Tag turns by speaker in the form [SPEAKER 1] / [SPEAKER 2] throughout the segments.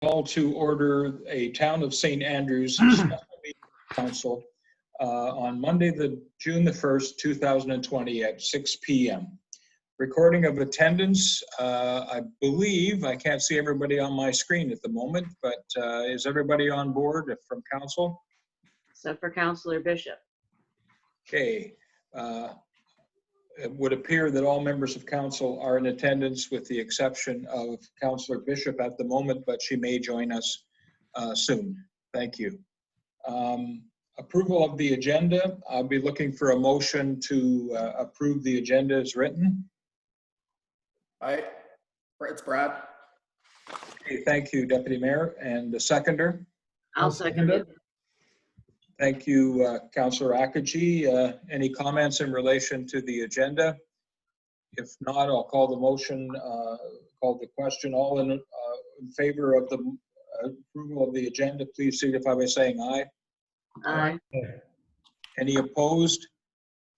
[SPEAKER 1] Call to order a Town of St. Andrews Special Meeting Council on Monday, June the 1st, 2020 at 6 p.m. Recording of attendance, I believe, I can't see everybody on my screen at the moment, but is everybody on board from council?
[SPEAKER 2] Except for Councillor Bishop.
[SPEAKER 1] Okay. It would appear that all members of council are in attendance with the exception of Councillor Bishop at the moment, but she may join us soon. Thank you. Approval of the agenda. I'll be looking for a motion to approve the agenda as written.
[SPEAKER 3] Aye, it's Brad.
[SPEAKER 1] Okay, thank you, Deputy Mayor. And the seconder?
[SPEAKER 2] I'll second it.
[SPEAKER 1] Thank you, Councillor Akaji. Any comments in relation to the agenda? If not, I'll call the motion, call the question. All in favor of the approval of the agenda, please signify by saying aye.
[SPEAKER 2] Aye.
[SPEAKER 1] Any opposed?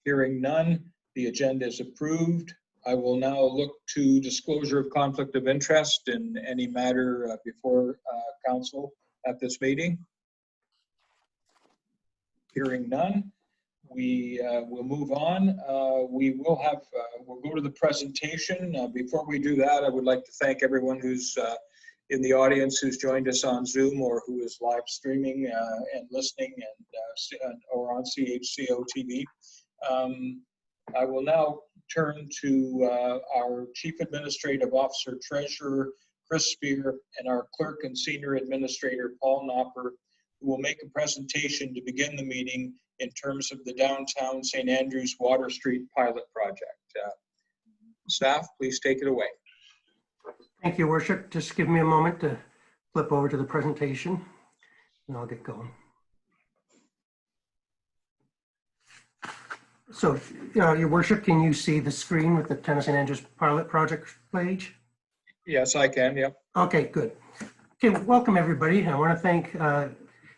[SPEAKER 1] Hearing none, the agenda is approved. I will now look to disclosure of conflict of interest in any matter before council at this meeting. Hearing none, we will move on. We'll go to the presentation. Before we do that, I would like to thank everyone who's in the audience who's joined us on Zoom or who is live streaming and listening or on CHCO TV. I will now turn to our Chief Administrative Officer Treasurer Chris Spear and our Clerk and Senior Administrator Paul Knopper, who will make a presentation to begin the meeting in terms of the downtown St. Andrews Water Street pilot project. Staff, please take it away.
[SPEAKER 4] Thank you, Worship. Just give me a moment to flip over to the presentation and I'll get going. So, Your Worship, can you see the screen with the Town of St. Andrews pilot project page?
[SPEAKER 1] Yes, I can, yeah.
[SPEAKER 4] Okay, good. Okay, welcome everybody. I want to thank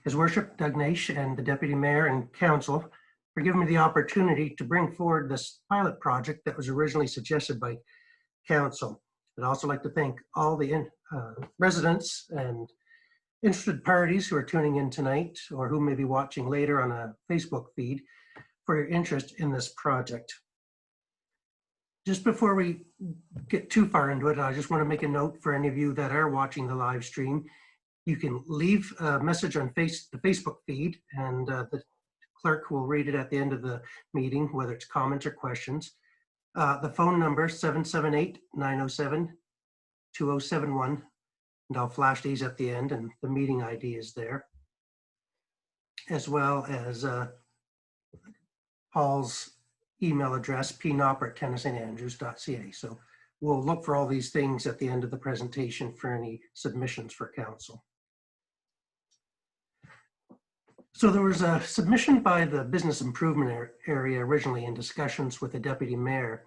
[SPEAKER 4] His Worship Doug Naish and the Deputy Mayor and Council for giving me the opportunity to bring forward this pilot project that was originally suggested by Council. I'd also like to thank all the residents and interested parties who are tuning in tonight or who may be watching later on a Facebook feed for your interest in this project. Just before we get too far into it, I just want to make a note for any of you that are watching the live stream. You can leave a message on the Facebook feed and the clerk will read it at the end of the meeting, whether it's comments or questions. The phone number 778-907-2071, and I'll flash these at the end, and the meeting ID is there, as well as Paul's email address, pnopper@townofstandrews.ca. So we'll look for all these things at the end of the presentation for any submissions for council. So there was a submission by the business improvement area originally in discussions with the deputy mayor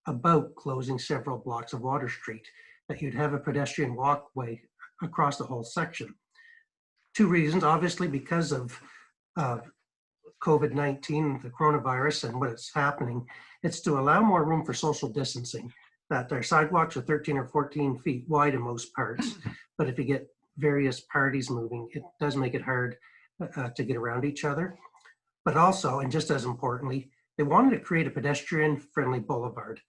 [SPEAKER 4] about closing several blocks of Water Street, that you'd have a pedestrian walkway across the whole section. Two reasons, obviously because of COVID-19, the coronavirus and what is happening, it's to allow more room for social distancing, that their sidewalks are 13 or 14 feet wide in most parts, but if you get various parties moving, it does make it hard to get around each other. But also, and just as importantly, they wanted to create a pedestrian-friendly boulevard.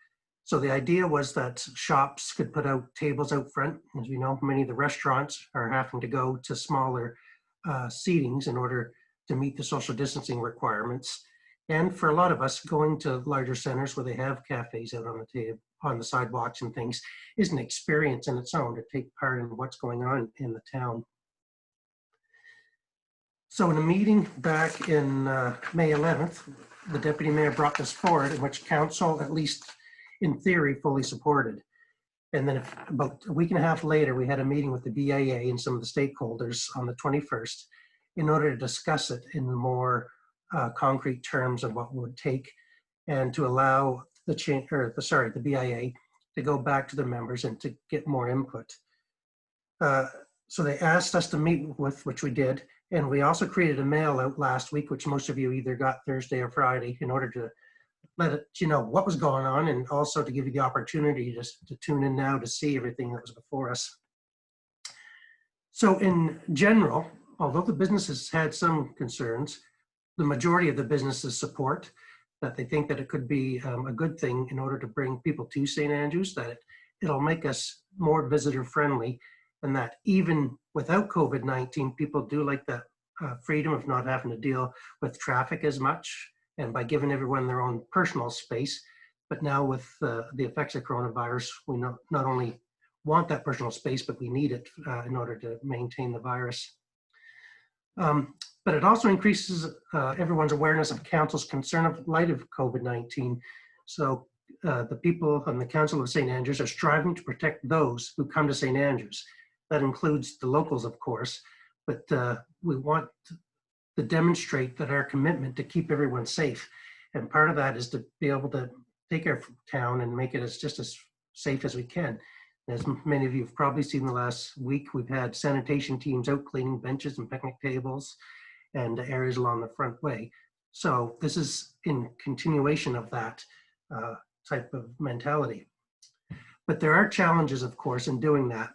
[SPEAKER 4] So the idea was that shops could put out tables out front. As we know, many of the restaurants are having to go to smaller seatings in order to meet the social distancing requirements. And for a lot of us, going to larger centers where they have cafes out on the table, on the sidewalks and things, is an experience in its own to take part in what's going on in the town. So in a meeting back in May 11th, the deputy mayor brought this forward, in which council, at least in theory, fully supported. And then about a week and a half later, we had a meeting with the BIA and some of the stakeholders on the 21st in order to discuss it in more concrete terms of what it would take, and to allow the BIA to go back to the members and to get more input. So they asked us to meet with, which we did, and we also created a mail out last week, which most of you either got Thursday or Friday, in order to let you know what was going on, and also to give you the opportunity to tune in now to see everything that was before us. So in general, although the businesses had some concerns, the majority of the businesses support that they think that it could be a good thing in order to bring people to St. Andrews, that it'll make us more visitor friendly, and that even without COVID-19, people do like that freedom of not having to deal with traffic as much, and by giving everyone their own personal space. But now with the effects of coronavirus, we not only want that personal space, but we need it in order to maintain the virus. But it also increases everyone's awareness of council's concern of light of COVID-19. So the people on the Council of St. Andrews are striving to protect those who come to St. Andrews. That includes the locals, of course, but we want to demonstrate that our commitment to keep everyone safe. And part of that is to be able to take our town and make it just as safe as we can. As many of you have probably seen the last week, we've had sanitation teams out cleaning benches and picnic tables and areas along the front way. So this is in continuation of that type of mentality. But there are challenges, of course, in doing that.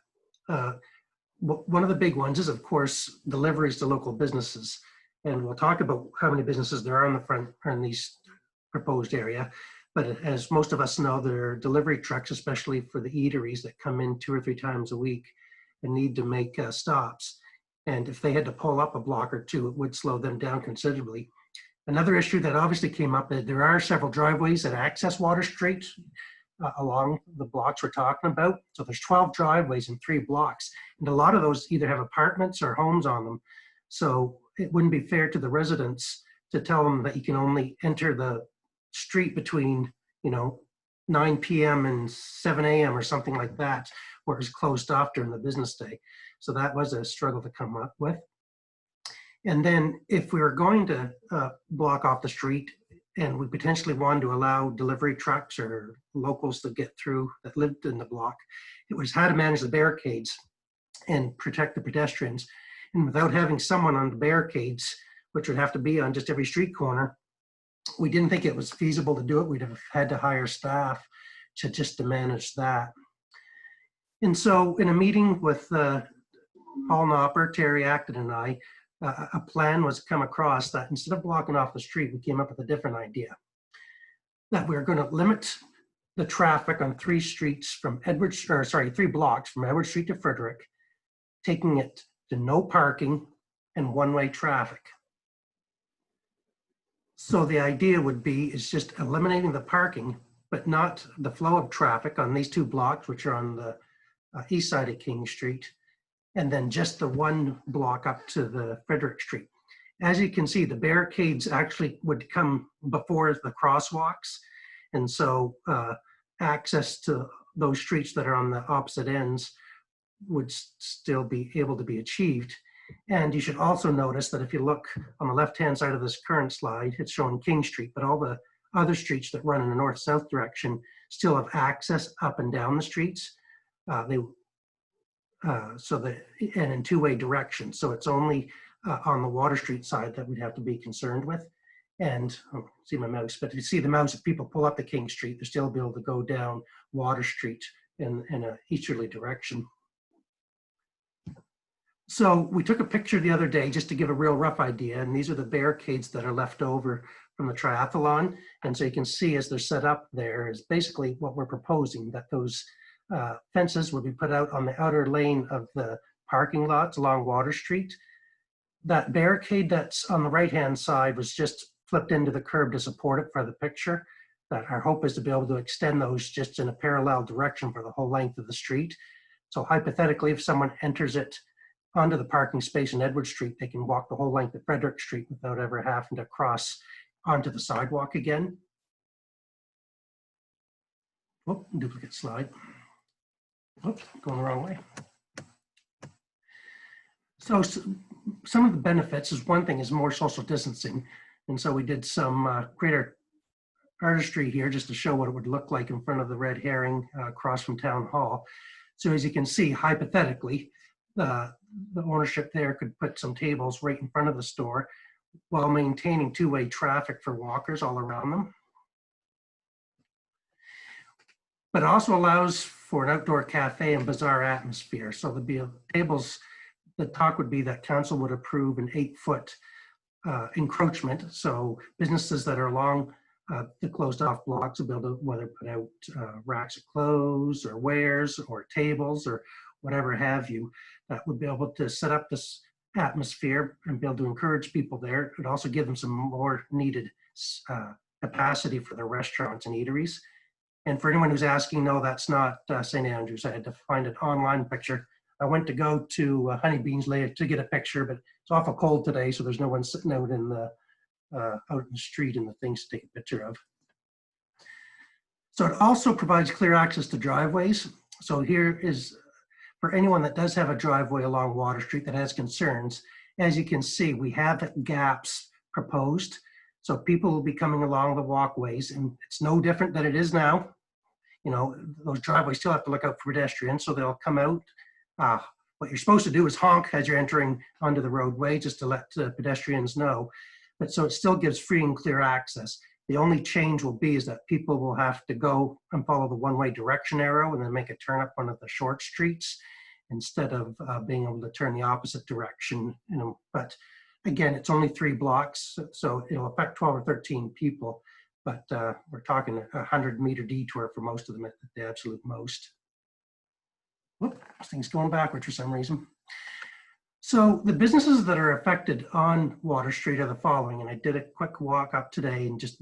[SPEAKER 4] One of the big ones is, of course, deliveries to local businesses. And we'll talk about how many businesses there are on the front in these proposed area. But as most of us know, there are delivery trucks, especially for the eateries that come in 2 or 3 times a week and need to make stops. And if they had to pull up a block or two, it would slow them down considerably. Another issue that obviously came up, that there are several driveways that access Water Street along the blocks we're talking about. So there's 12 driveways in 3 blocks. And a lot of those either have apartments or homes on them. So it wouldn't be fair to the residents to tell them that you can only enter the street between 9 p.m. and 7 a.m. or something like that, where it's closed off during the business day. So that was a struggle to come up with. And then if we were going to block off the street and we potentially wanted to allow delivery trucks or locals to get through that lived in the block, it was how to manage the barricades and protect the pedestrians. And without having someone on the barricades, which would have to be on just every street corner, we didn't think it was feasible to do it. We'd have had to hire staff to manage that. And so in a meeting with Paul Knopper, Terry Acton, and I, a plan was come across that instead of blocking off the street, we came up with a different idea. That we're going to limit the traffic on 3 streets from 3 blocks from Edward Street to Frederick, taking it to no parking and one-way traffic. So the idea would be is just eliminating the parking, but not the flow of traffic on these 2 blocks, which are on the east side of King Street, and then just the 1 block up to the Frederick Street. As you can see, the barricades actually would come before the crosswalks. And so access to those streets that are on the opposite ends would still be able to be achieved. And you should also notice that if you look on the left-hand side of this current slide, it's showing King Street, but all the other streets that run in the north-south direction still have access up and down the streets. And in 2-way directions. So it's only on the Water Street side that we'd have to be concerned with. And see my mouse, but if you see the mouse, if people pull up the King Street, they'll still be able to go down Water Street in an easterly direction. So we took a picture the other day just to give a real rough idea. And these are the barricades that are left over from the triathlon. And so you can see as they're set up there is basically what we're proposing, that those fences will be put out on the outer lane of the parking lots along Water Street. That barricade that's on the right-hand side was just flipped into the curb to support it for the picture. That our hope is to be able to extend those just in a parallel direction for the whole length of the street. So hypothetically, if someone enters it onto the parking space in Edward Street, they can walk the whole length of Frederick Street without ever having to cross onto the sidewalk again. Oh, duplicate slide. Oops, going the wrong way. So some of the benefits is one thing is more social distancing. And so we did some greater artistry here just to show what it would look like in front of the Red Herring across from Town Hall. So as you can see, hypothetically, the ownership there could put some tables right in front of the store while maintaining 2-way traffic for walkers all around them. But also allows for an outdoor cafe and bazaar atmosphere. So there'll be tables the talk would be that council would approve an 8-foot encroachment. So businesses that are along the closed off blocks will be able to whether put out racks of clothes or wares or tables or whatever have you, that would be able to set up this atmosphere and be able to encourage people there. It would also give them some more needed capacity for their restaurants and eateries. And for anyone who's asking, no, that's not St. Andrews. I had to find an online picture. I went to go to Honey Beans later to get a picture, but it's awful cold today, so there's no one sitting out in the street and the things to take a picture of. So it also provides clear access to driveways. So here is, for anyone that does have a driveway along Water Street that has concerns, as you can see, we have gaps proposed. So people will be coming along the walkways, and it's no different than it is now. You know, those driveways still have to look out for pedestrians, so they'll come out. What you're supposed to do is honk as you're entering onto the roadway, just to let pedestrians know. But so it still gives free and clear access. The only change will be is that people will have to go and follow the one-way direction arrow and then make a turn up one of the short streets instead of being able to turn the opposite direction. You know, but again, it's only 3 blocks, so it'll affect 12 or 13 people. But we're talking a 100-meter detour for most of them at the absolute most. Whoop, this thing's going backwards for some reason. So the businesses that are affected on Water Street are the following, and I did a quick walk up today and just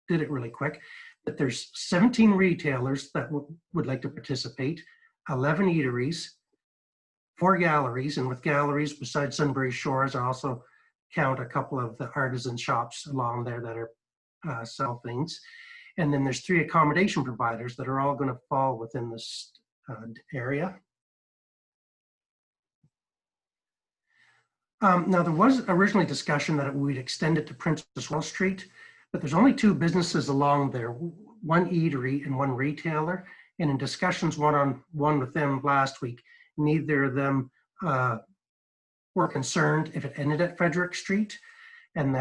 [SPEAKER 4] did it really quick. But there's 17 retailers that would like to participate, 11 eateries, 4 galleries, and with galleries besides Sunbury Shores, I also count a couple of the artisan shops along there that are sell things. And then there's 3 accommodation providers that are all going to fall within this area. Now, there was originally discussion that we'd extend it to Princess Royal Street, but there's only 2 businesses along there, 1 eatery and 1 retailer. And in discussions one-on-one with them last week, neither of them were concerned if it ended at Frederick Street, and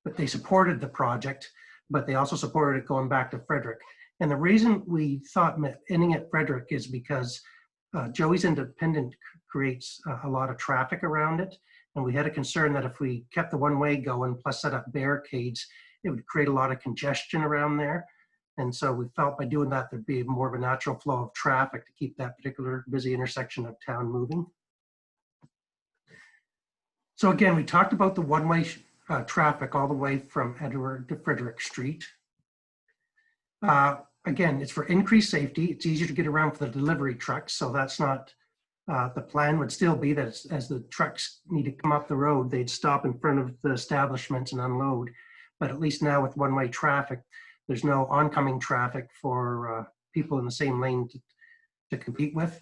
[SPEAKER 4] but they supported the project, but they also supported it going back to Frederick. And the reason we thought ending at Frederick is because Joey's Independent creates a lot of traffic around it. And we had a concern that if we kept the one-way going plus set up barricades, it would create a lot of congestion around there. And so we felt by doing that, there'd be more of a natural flow of traffic to keep that particular busy intersection of town moving. So again, we talked about the one-way traffic all the way from Edward to Frederick Street. Again, it's for increased safety. It's easier to get around for the delivery trucks, so that's not, the plan would still be that as the trucks need to come up the road, they'd stop in front of the establishments and unload. But at least now with one-way traffic, there's no oncoming traffic for people in the same lane to compete with.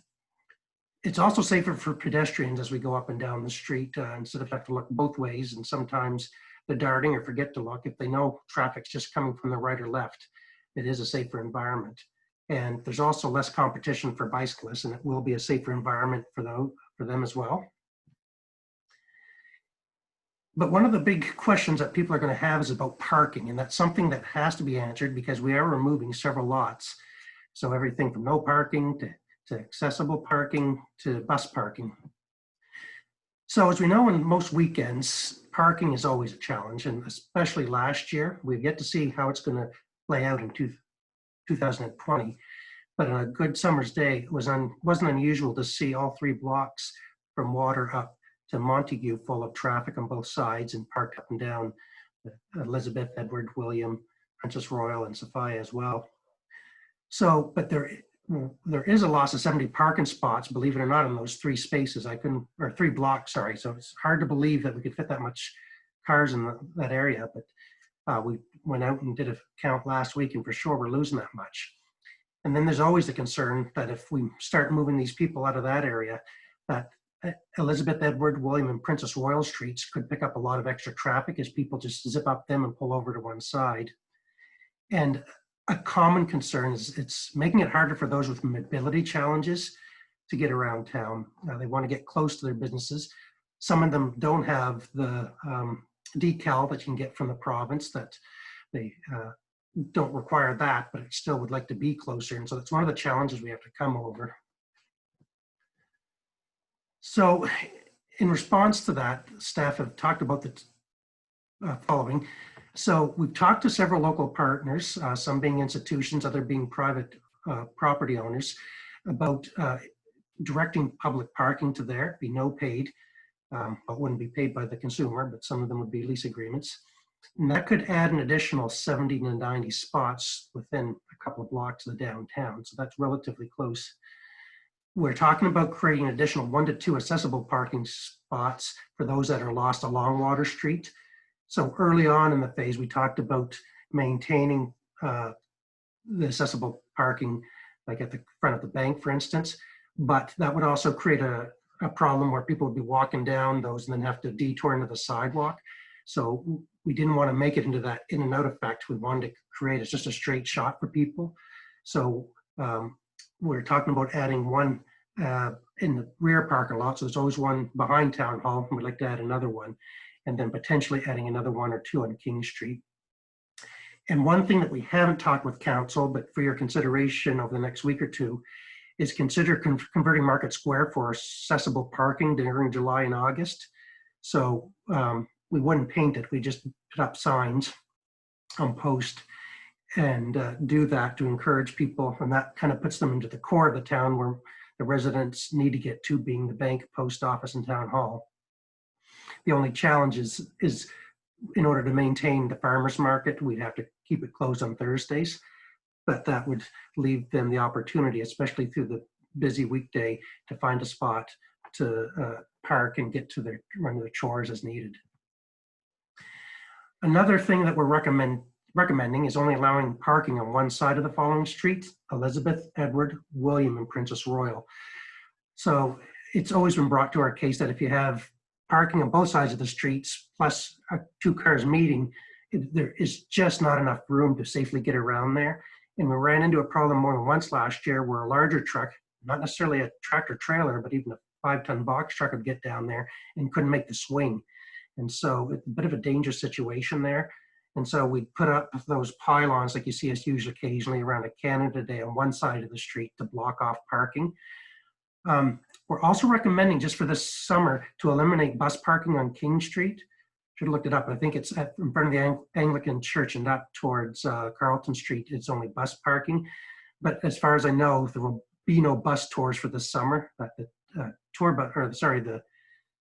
[SPEAKER 4] It's also safer for pedestrians as we go up and down the street instead of having to look both ways. And sometimes they're darting or forget to look. If they know traffic's just coming from the right or left, it is a safer environment. And there's also less competition for bicyclists, and it will be a safer environment for them as well. But one of the big questions that people are going to have is about parking, and that's something that has to be answered because we are removing several lots. So everything from no parking to accessible parking to bus parking. So as we know, in most weekends, parking is always a challenge, and especially last year. We've yet to see how it's going to play out in 2020. But on a good summer's day, it wasn't unusual to see all 3 blocks from Water up to Montague full of traffic on both sides and parked up and down Elizabeth, Edward, William, Princess Royal, and Sophia as well. So, but there is a loss of 70 parking spots, believe it or not, in those 3 spaces. Or 3 blocks, sorry. So it's hard to believe that we could fit that much cars in that area, but we went out and did a count last week, and for sure we're losing that much. And then there's always the concern that if we start moving these people out of that area, that Elizabeth, Edward, William, and Princess Royal Streets could pick up a lot of extra traffic as people just zip up them and pull over to one side. And a common concern is it's making it harder for those with mobility challenges to get around town. They want to get close to their businesses. Some of them don't have the decal that you can get from the province, that they don't require that, but it still would like to be closer. And so it's one of the challenges we have to come over. So in response to that, staff have talked about the following. So we've talked to several local partners, some being institutions, other being private property owners, about directing public parking to there, be no paid, but wouldn't be paid by the consumer, but some of them would be lease agreements. And that could add an additional 70 to 90 spots within a couple of blocks of the downtown. So that's relatively close. We're talking about creating an additional 1 to 2 accessible parking spots for those that are lost along Water Street. So early on in the phase, we talked about maintaining the accessible parking, like at the front of the bank, for instance, but that would also create a problem where people would be walking down those and then have to detour into the sidewalk. So we didn't want to make it into that in and out effect. We wanted to create it's just a straight shot for people. So we're talking about adding one in the rear parking lot. So there's always one behind Town Hall, and we'd like to add another one, and then potentially adding another 1 or 2 on King Street. And one thing that we haven't talked with council, but for your consideration over the next week or two, is consider converting Market Square for accessible parking during July and August. So we wouldn't paint it, we just put up signs on post and do that to encourage people. And that kind of puts them into the core of the town where the residents need to get to, being the bank, post office, and town hall. The only challenge is in order to maintain the farmers market, we'd have to keep it closed on Thursdays, but that would leave them the opportunity, especially through the busy weekday, to find a spot to park and get to run their chores as needed. Another thing that we're recommending is only allowing parking on one side of the following streets: Elizabeth, Edward, William, and Princess Royal. So it's always been brought to our case that if you have parking on both sides of the streets, plus 2 cars meeting, there is just not enough room to safely get around there. And we ran into a problem more than once last year where a larger truck, not necessarily a tractor trailer, but even a 5-ton box truck, would get down there and couldn't make the swing. And so it's a bit of a dangerous situation there. And so we put up those pylons like you see us use occasionally around a Canada Day on one side of the street to block off parking. We're also recommending, just for this summer, to eliminate bus parking on King Street. Should have looked it up. I think it's in front of the Anglican Church and up towards Carlton Street. It's only bus parking. But as far as I know, there will be no bus tours for this summer. But the the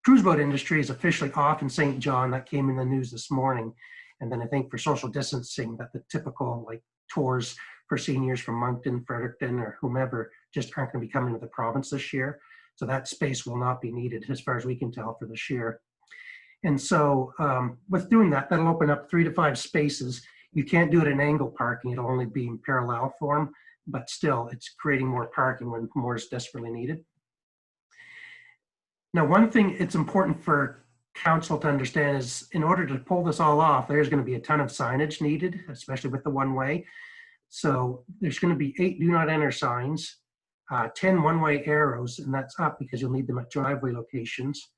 [SPEAKER 4] cruise boat industry is officially off in St. John. That came in the news this morning. And then I think for social distancing, that the typical like tours for seniors from Moncton, Fredericton, or whomever just aren't going to be coming to the province this year. So that space will not be needed, as far as we can tell, for this year. And so with doing that, that'll open up 3 to 5 spaces. You can't do it in angle parking. It'll only be in parallel form, but still it's creating more parking when more is desperately needed. Now, one thing it's important for council to understand is, in order to pull this all off, there's going to be a ton of signage needed, especially with the one-way. So there's going to be 8 do not enter signs, 10 one-way arrows, and that's up because you'll need them at driveway locations.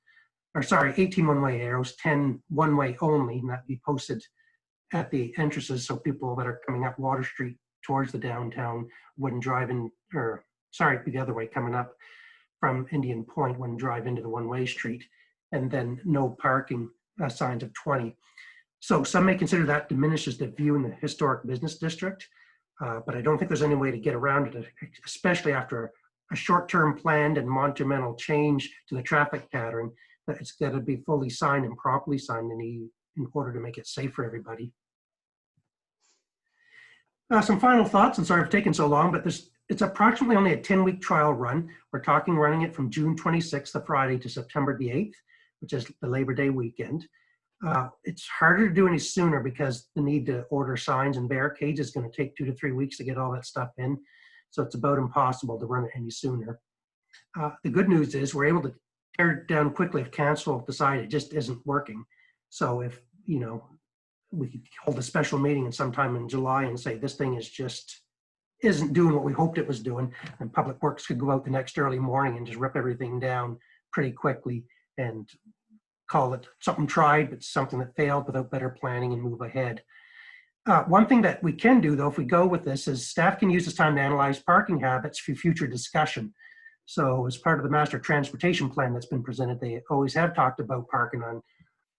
[SPEAKER 4] Or sorry, 18 one-way arrows, 10 one-way only, and that be posted at the entrances so people that are coming up Water Street towards the downtown wouldn't drive in, or sorry, the other way, coming up from Indian Point wouldn't drive into the one-way street. And then no parking signs of 20. So some may consider that diminishes the view in the historic business district, but I don't think there's any way to get around it, especially after a short-term planned and monumental change to the traffic pattern. That it's got to be fully signed and properly signed in order to make it safe for everybody. Some final thoughts, and sorry for taking so long, but it's approximately only a 10-week trial run. We're talking running it from June 26th, the Friday, to September the 8th, which is the Labor Day weekend. It's harder to do any sooner because the need to order signs and barricades is going to take 2 to 3 weeks to get all that stuff in. So it's about impossible to run it any sooner. The good news is we're able to tear it down quickly if council decide it just isn't working. So if, we could hold a special meeting in sometime in July and say this thing isn't doing what we hoped it was doing, and Public Works could go out the next early morning and just rip everything down pretty quickly and call it something tried, but something that failed without better planning, and move ahead. One thing that we can do, though, if we go with this, is staff can use this time to analyze parking habits for future discussion. So as part of the master transportation plan that's been presented, they always have talked about parking on,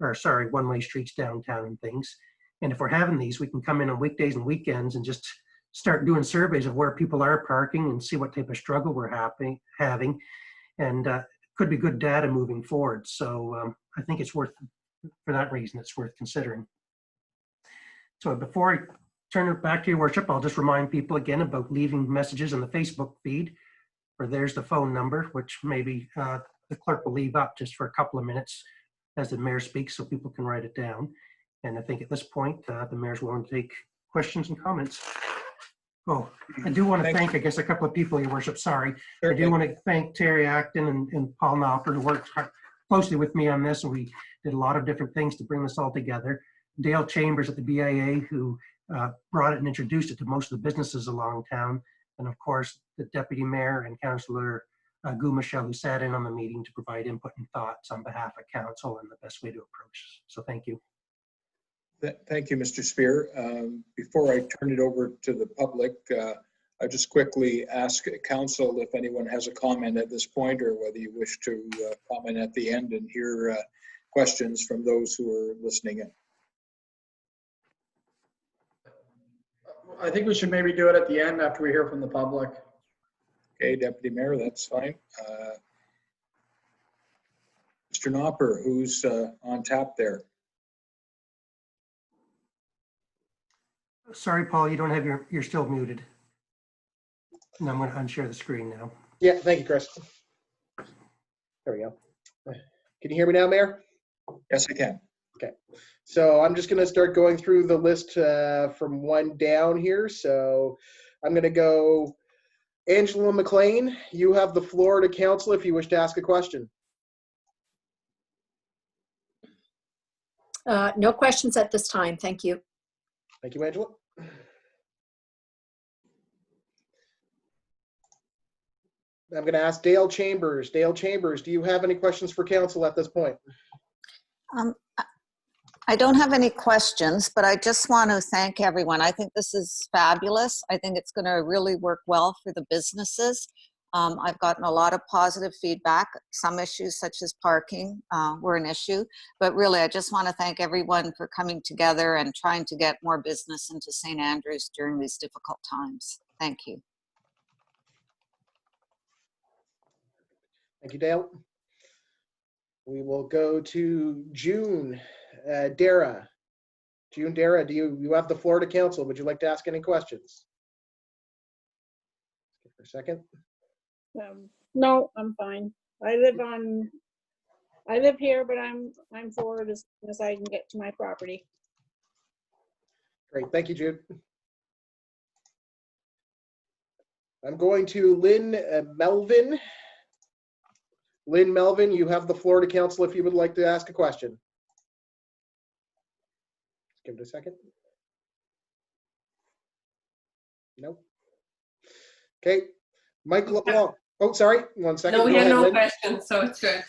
[SPEAKER 4] or sorry, one-way streets downtown and things. And if we're having these, we can come in on weekdays and weekends and just start doing surveys of where people are parking and see what type of struggle we're having. And could be good data moving forward. So I think it's worth, for that reason, it's worth considering. So before I turn it back to your worship, I'll just remind people again about leaving messages on the Facebook feed, or there's the phone number, which maybe the clerk will leave up just for a couple of minutes as the mayor speaks so people can write it down. And I think at this point, the mayor's willing to take questions and comments. Oh, I do want to thank, I guess, a couple of people, your worship, sorry. I do want to thank Terry Acton and Paul Knopper, who worked closely with me on this, and we did a lot of different things to bring this all together. Dale Chambers at the BIA, who brought it and introduced it to most of the businesses along town. And of course, the deputy mayor and Councillor Gu Michel, who sat in on the meeting to provide input and thoughts on behalf of council and the best way to approach this. So thank you.
[SPEAKER 1] Thank you, Mr. Spear. Before I turn it over to the public, I just quickly ask council if anyone has a comment at this point, or whether you wish to comment at the end and hear questions from those who are listening in.
[SPEAKER 3] I think we should maybe do it at the end after we hear from the public.
[SPEAKER 1] Okay, Deputy Mayor, that's fine. Mr. Knopper, who's on tap there?
[SPEAKER 4] Sorry, Paul, you don't have you're still muted. And I'm going to unshare the screen now.
[SPEAKER 5] Yeah, thank you, Chris. There we go. Can you hear me now, Mayor?
[SPEAKER 1] Yes, I can.
[SPEAKER 5] Okay. So I'm just going to start going through the list from one down here. So I'm going to go Angela McLean. You have the floor to council if you wish to ask a question.
[SPEAKER 6] No questions at this time. Thank you.
[SPEAKER 5] Thank you, Angela. I'm going to ask Dale Chambers. Dale Chambers, do you have any questions for council at this point?
[SPEAKER 7] I don't have any questions, but I just want to thank everyone. I think this is fabulous. I think it's going to really work well for the businesses. I've gotten a lot of positive feedback. Some issues such as parking were an issue, but really I just want to thank everyone for coming together and trying to get more business into St. Andrews during these difficult times. Thank you.
[SPEAKER 5] Thank you, Dale. We will go to June Dara. June Dara, do you have the floor to council? Would you like to ask any questions? For a second.
[SPEAKER 8] No, I'm fine. I live here, but I'm forward as soon as I can get to my property.
[SPEAKER 5] Great, thank you, Jude. I'm going to Lynn Melvin. Lynn Melvin, you have the floor to council if you would like to ask a question. Give it a second. Nope. Okay, Mike LeBlanc. Oh, sorry, 1 second.
[SPEAKER 9] No, we
[SPEAKER 5] Go
[SPEAKER 9] have
[SPEAKER 5] ahead,
[SPEAKER 9] no
[SPEAKER 5] Lynn.
[SPEAKER 9] questions, so it's good.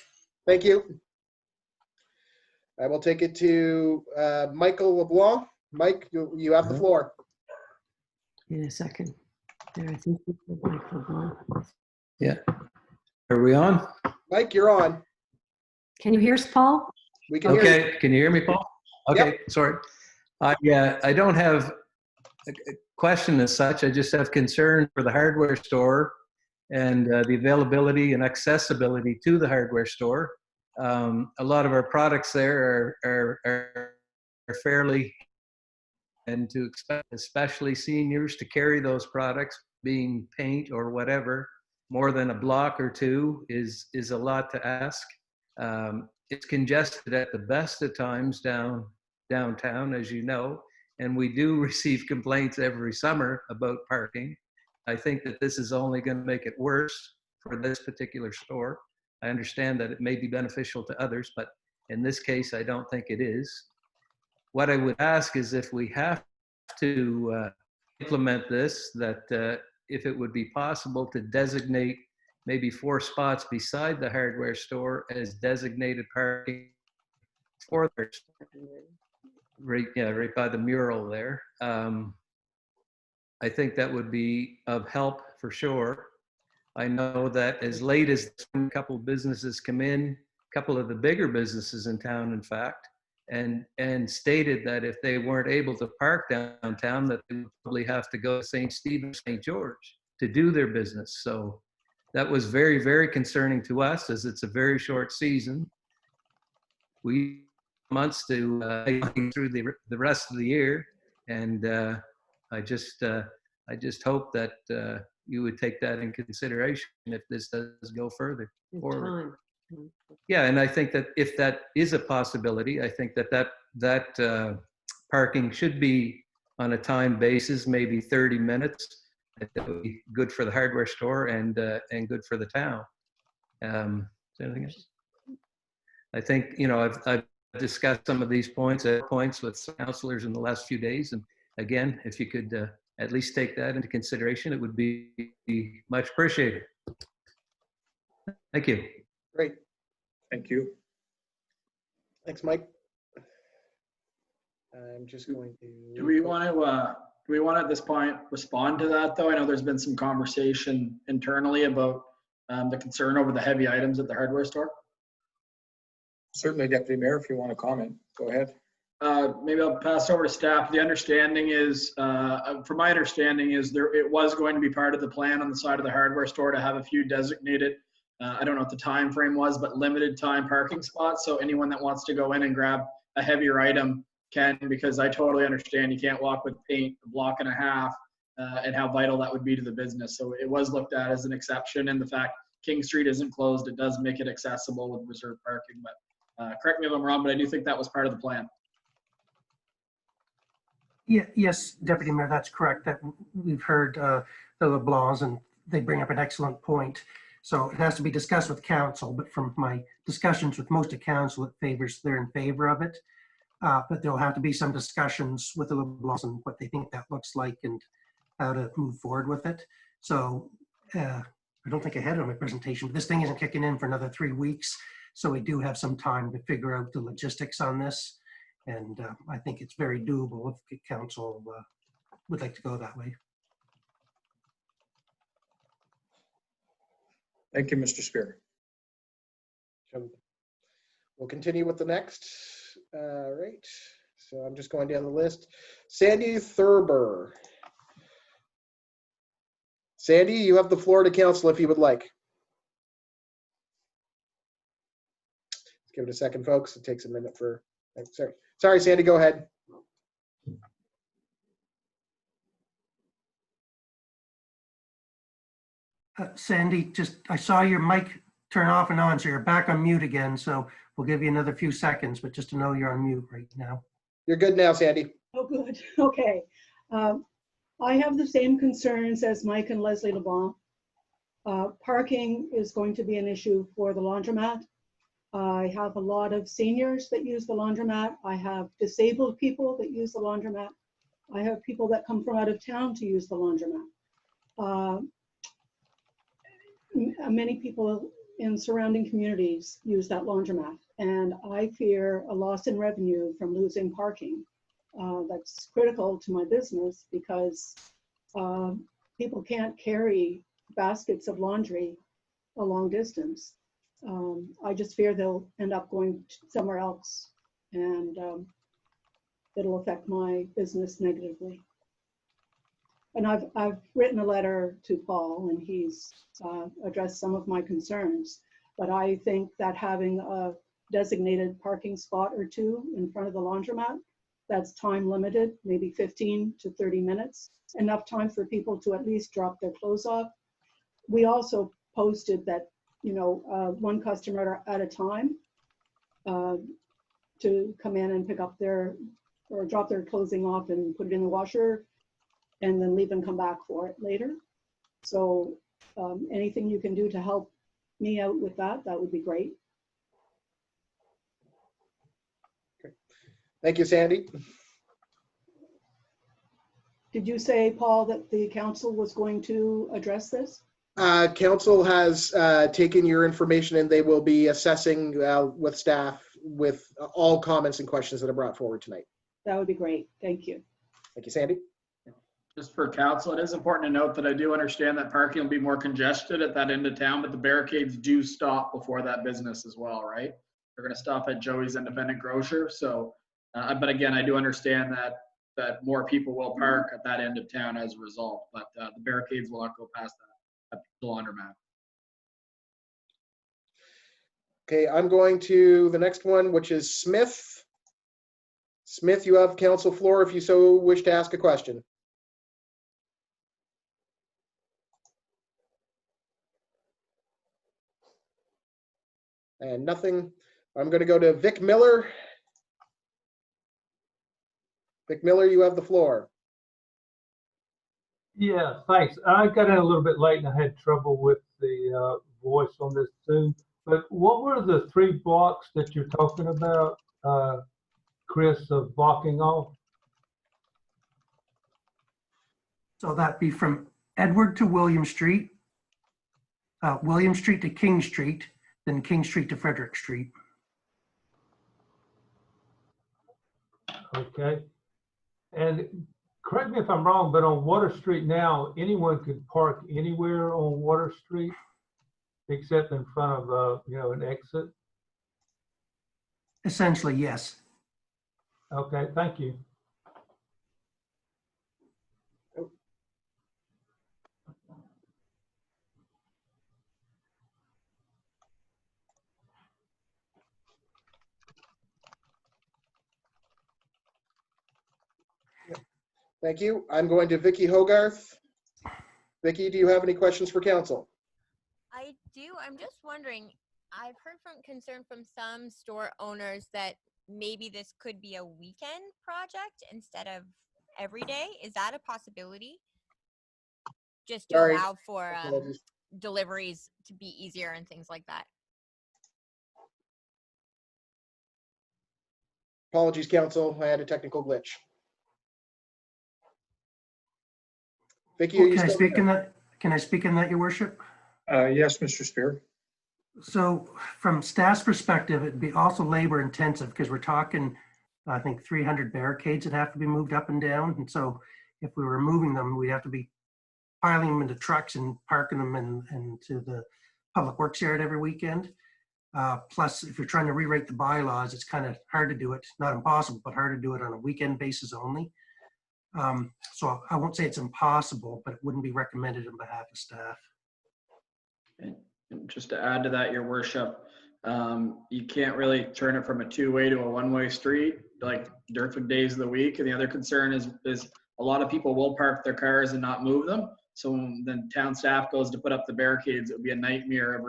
[SPEAKER 5] Thank you. I will take it to Michael LeBlanc. Mike, you have the floor.
[SPEAKER 10] In a second. There, I think we have Michael Blanc.
[SPEAKER 11] Yeah. Are we on?
[SPEAKER 5] Mike, you're on.
[SPEAKER 10] Can you hear us, Paul?
[SPEAKER 5] We can hear you.
[SPEAKER 11] Okay. Can you hear me, Paul? Okay.
[SPEAKER 5] Yep.
[SPEAKER 11] Sorry. I don't have a question as such. I just have concern for the hardware store and the availability and accessibility to the hardware store. A lot of our products there are fairly, and to expect especially seniors to carry those products, being paint or whatever, more than a block or two is a lot to ask. It's congested at the best of times downtown, as you know, and we do receive complaints every summer about parking. I think that this is only going to make it worse for this particular store. I understand that it may be beneficial to others, but in this case, I don't think it is. What I would ask is if we have to implement this, that if it would be possible to designate maybe 4 spots beside the hardware store as designated parking for their right by the mural there. I think that would be of help for sure. I know that as late as a couple of businesses come in, a couple of the bigger businesses in town, in fact, and stated that if they weren't able to park downtown, that they would probably have to go to St. Stephen, St. George to do their business. So that was very, very concerning to us, as it's a very short season. We months to through the rest of the year, and I just hope that you would take that in consideration if this does go further forward.
[SPEAKER 10] Time.
[SPEAKER 11] Yeah, and I think that if that is a possibility, I think that parking should be on a time basis, maybe 30 minutes. That would be good for the hardware store and good for the town. Is there anything else? I think, you know, I've discussed some of these points with councilors in the last few days, and again, if you could at least take that into consideration, it would be much appreciated. Thank you.
[SPEAKER 5] Great.
[SPEAKER 1] Thank you.
[SPEAKER 5] Thanks, Mike. I'm just going to.
[SPEAKER 3] Do we want to at this point respond to that, though? I know there's been some conversation internally about the concern over the heavy items at the hardware store.
[SPEAKER 1] Certainly, Deputy Mayor, if you want to comment, go ahead.
[SPEAKER 3] Maybe I'll pass over to staff. The understanding is, from my understanding, is it was going to be part of the plan on the side of the hardware store to have a few designated, I don't know what the time frame was, but limited time parking spots. So anyone that wants to go in and grab a heavier item can, because I totally understand you can't walk with paint a block and a half, and how vital that would be to the business. So it was looked at as an exception, and the fact King Street isn't closed, it does make it accessible with reserved parking. But correct me if I'm wrong, but I do think that was part of the plan.
[SPEAKER 4] Yeah, yes, Deputy Mayor, that's correct. That we've heard the LeBlancs, and they bring up an excellent point. So it has to be discussed with council, but from my discussions with most of council, they're in favor of it. But there'll have to be some discussions with the LeBlancs and what they think that looks like and how to move forward with it. So I don't think I had it on my presentation, but this thing isn't kicking in for another 3 weeks. So we do have some time to figure out the logistics on this. And I think it's very doable if council would like to go that way.
[SPEAKER 1] Thank you, Mr. Spear.
[SPEAKER 5] We'll continue with the next. All right. So I'm just going down the list. Sandy Thurber. Sandy, you have the floor to council if you would like. Let's give it a second, folks. It takes a minute for. Sorry, Sandy, go ahead.
[SPEAKER 4] Sandy, I saw your mic turn off and on, so you're back on mute again. So we'll give you another few seconds, but just to know you're on mute right now.
[SPEAKER 5] You're good now, Sandy.
[SPEAKER 9] Oh, good. Okay. I have the same concerns as Mike and Leslie LeBlanc. Parking is going to be an issue for the laundromat. I have a lot of seniors that use the laundromat. I have disabled people that use the laundromat. I have people that come from out of town to use the laundromat. Many people in surrounding communities use that laundromat, and I fear a loss in revenue from losing parking. That's critical to my business because people can't carry baskets of laundry a long distance. I just fear they'll end up going somewhere else, and it'll affect my business negatively. And I've written a letter to Paul, and he's addressed some of my concerns. But I think that having a designated parking spot or two in front of the laundromat, that's time limited, maybe 15 to 30 minutes, enough time for people to at least drop their clothes off. We also posted that, you know, one customer at a time to come in and pick up or drop their clothing off and put it in the washer, and then leave and come back for it later. So anything you can do to help me out with that, that would be great.
[SPEAKER 5] Okay. Thank you, Sandy.
[SPEAKER 9] Did you say, Paul, that the council was going to address this?
[SPEAKER 5] Council has taken your information, and they will be assessing with staff with all comments and questions that are brought forward tonight.
[SPEAKER 9] That would be great. Thank you.
[SPEAKER 5] Thank you, Sandy.
[SPEAKER 3] Just for council, it is important to note that I do understand that parking will be more congested at that end of town, but the barricades do stop before that business as well, right? They're going to stop at Joey's Independent Grocer. So, but again, I do understand that more people will park at that end of town as a result, but the barricades will not go past that at the laundromat.
[SPEAKER 5] Okay, I'm going to the next one, which is Smith. Smith, you have council floor if you so wish to ask a question. And nothing. I'm going to go to Vic Miller. Vic Miller, you have the floor.
[SPEAKER 12] Yeah, thanks. I got in a little bit late and I had trouble with the voice on this Zoom. But what were the 3 blocks that you're talking about, Chris, of blocking off?
[SPEAKER 4] So that'd be from Edward to William Street, William Street to King Street, then King Street to Frederick Street.
[SPEAKER 12] Okay. And correct me if I'm wrong, but on Water Street now, anyone could park anywhere on Water Street except in front of, an exit?
[SPEAKER 4] Essentially, yes.
[SPEAKER 12] Okay, thank you.
[SPEAKER 5] Thank you. I'm going to Vicky Hogarth. Vicky, do you have any questions for council?
[SPEAKER 13] I do. I'm just wondering, I've heard from concern from some store owners that maybe this could be a weekend project instead of every day. Is that a possibility? Just to
[SPEAKER 5] Sorry.
[SPEAKER 13] allow for
[SPEAKER 5] Apologies.
[SPEAKER 13] deliveries to be easier and things like that.
[SPEAKER 5] Apologies, council. I had a technical glitch. Vicky, are you
[SPEAKER 4] Can I
[SPEAKER 5] still
[SPEAKER 4] speak
[SPEAKER 5] there?
[SPEAKER 4] in that? Can I speak in that, Your Worship?
[SPEAKER 1] Yes, Mr. Spear.
[SPEAKER 4] So from staff's perspective, it'd be also labor intensive because we're talking, I think, 300 barricades that have to be moved up and down. And so if we were moving them, we'd have to be piling them into trucks and parking them into the public works yard every weekend. Plus, if you're trying to rewrite the bylaws, it's kind of hard to do it, not impossible, but hard to do it on a weekend basis only. So I won't say it's impossible, but it wouldn't be recommended on behalf of staff.
[SPEAKER 3] And just to add to that, Your Worship, you can't really turn it from a 2-way to a 1-way street, like different days of the week. And the other concern is a lot of people will park their cars and not move them. So when the town staff goes to put up the barricades, it would be a nightmare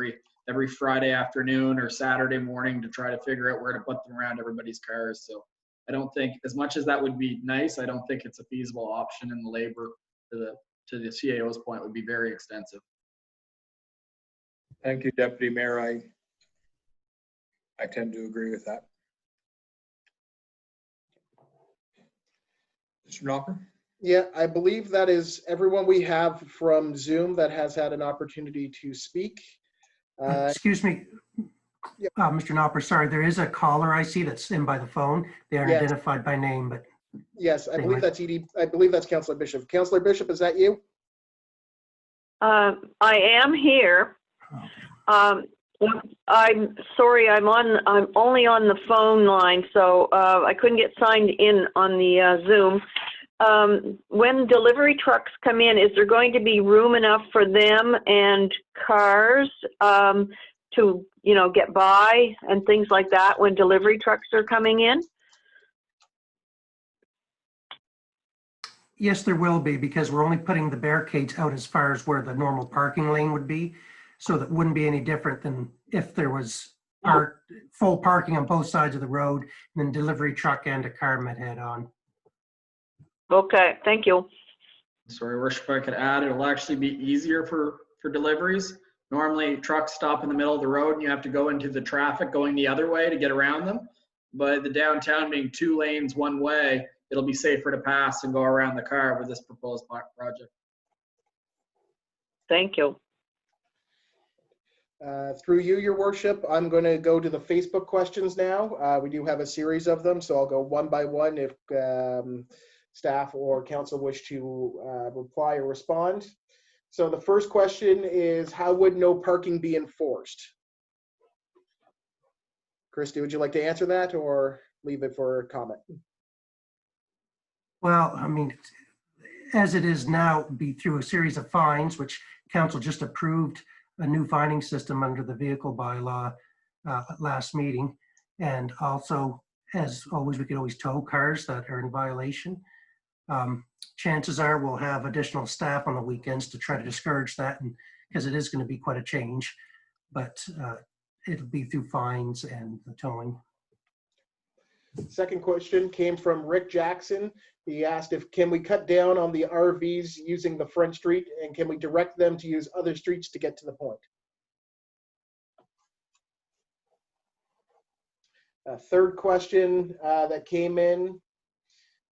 [SPEAKER 3] every Friday afternoon or Saturday morning to try to figure out where to put them around everybody's cars. So I don't think, as much as that would be nice, I don't think it's a feasible option, and the labor to the CAO's point would be very extensive.
[SPEAKER 1] Thank you, Deputy Mayor. I tend to agree with that. Mr. Knopper?
[SPEAKER 5] Yeah, I believe that is everyone we have from Zoom that has had an opportunity to speak.
[SPEAKER 4] Excuse me,
[SPEAKER 5] Yep.
[SPEAKER 4] Mr. Knopper, sorry, there is a caller I see that's in by the phone. They aren't
[SPEAKER 5] Yes.
[SPEAKER 4] identified by name, but
[SPEAKER 5] Yes, I believe that's I believe that's Councillor Bishop. Councillor Bishop, is that you?
[SPEAKER 14] I am here. I'm sorry, I'm only on the phone line, so I couldn't get signed in on the Zoom. When delivery trucks come in, is there going to be room enough for them and cars to, get by and things like that when delivery trucks are coming in?
[SPEAKER 4] yes, there will be, because we're only putting the barricades out as far as where the normal parking lane would be. So that wouldn't be any different than if there was full parking on both sides of the road, and then delivery truck and a car met head on.
[SPEAKER 14] Okay, thank you.
[SPEAKER 3] Sorry, Worship, if I could add, it'll actually be easier for deliveries. Normally, trucks stop in the middle of the road and you have to go into the traffic going the other way to get around them. But the downtown being 2 lanes one way, it'll be safer to pass and go around the car with this proposed project.
[SPEAKER 14] Thank you.
[SPEAKER 5] Through you, Your Worship, I'm going to go to the Facebook questions now. We do have a series of them, so I'll go one by one if staff or council wish to reply or respond. So the first question is, how would no parking be enforced? Christy, would you like to answer that or leave it for comment?
[SPEAKER 4] Well, I mean, as it is now, it'd be through a series of fines, which council just approved a new fining system under the vehicle bylaw at last meeting. And also, as always, we could always tow cars that are in violation. Chances are we'll have additional staff on the weekends to try to discourage that, and because it is going to be quite a change, but it'll be through fines and the towing.
[SPEAKER 5] Second question came from Rick Jackson. He asked can we cut down on the RVs using the front street, and can we direct them to use other streets to get to the point? Third question that came in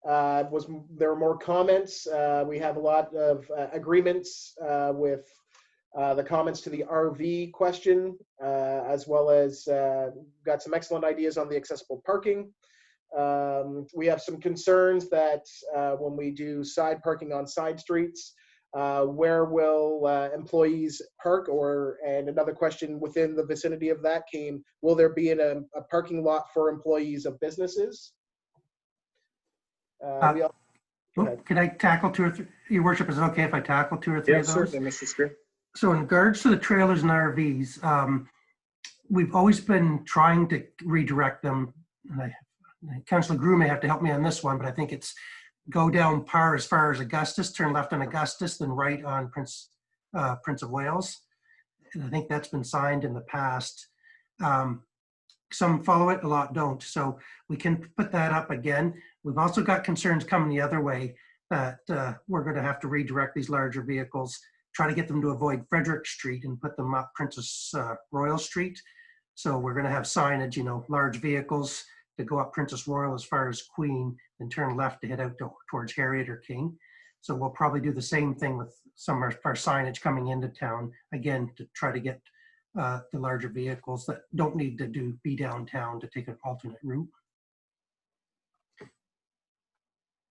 [SPEAKER 5] was there were more comments. We have a lot of agreements with the comments to the RV question, as well as got some excellent ideas on the accessible parking. We have some concerns that when we do side parking on side streets, where will employees park? And another question within the vicinity of that came, will there be a parking lot for employees of businesses?
[SPEAKER 4] Can I tackle two or three? Your worship, is it okay if I tackle two or three of those?
[SPEAKER 1] Certainly, Mr. Spear.
[SPEAKER 4] So in regards to the trailers and RVs, we've always been trying to redirect them. And Councillor Grew may have to help me on this one, but I think it's go down Par as far as Augustus, turn left on Augustus, then right on Prince of Wales. And I think that's been signed in the past. Some follow it, a lot don't. So we can put that up again. We've also got concerns coming the other way that we're going to have to redirect these larger vehicles, try to get them to avoid Frederick Street and put them up Princess Royal Street. So we're going to have signage, large vehicles to go up Princess Royal as far as Queen and turn left to head out towards Harriet or King. So we'll probably do the same thing with some of our signage coming into town, again, to try to get the larger vehicles that don't need to be downtown to take an alternate route.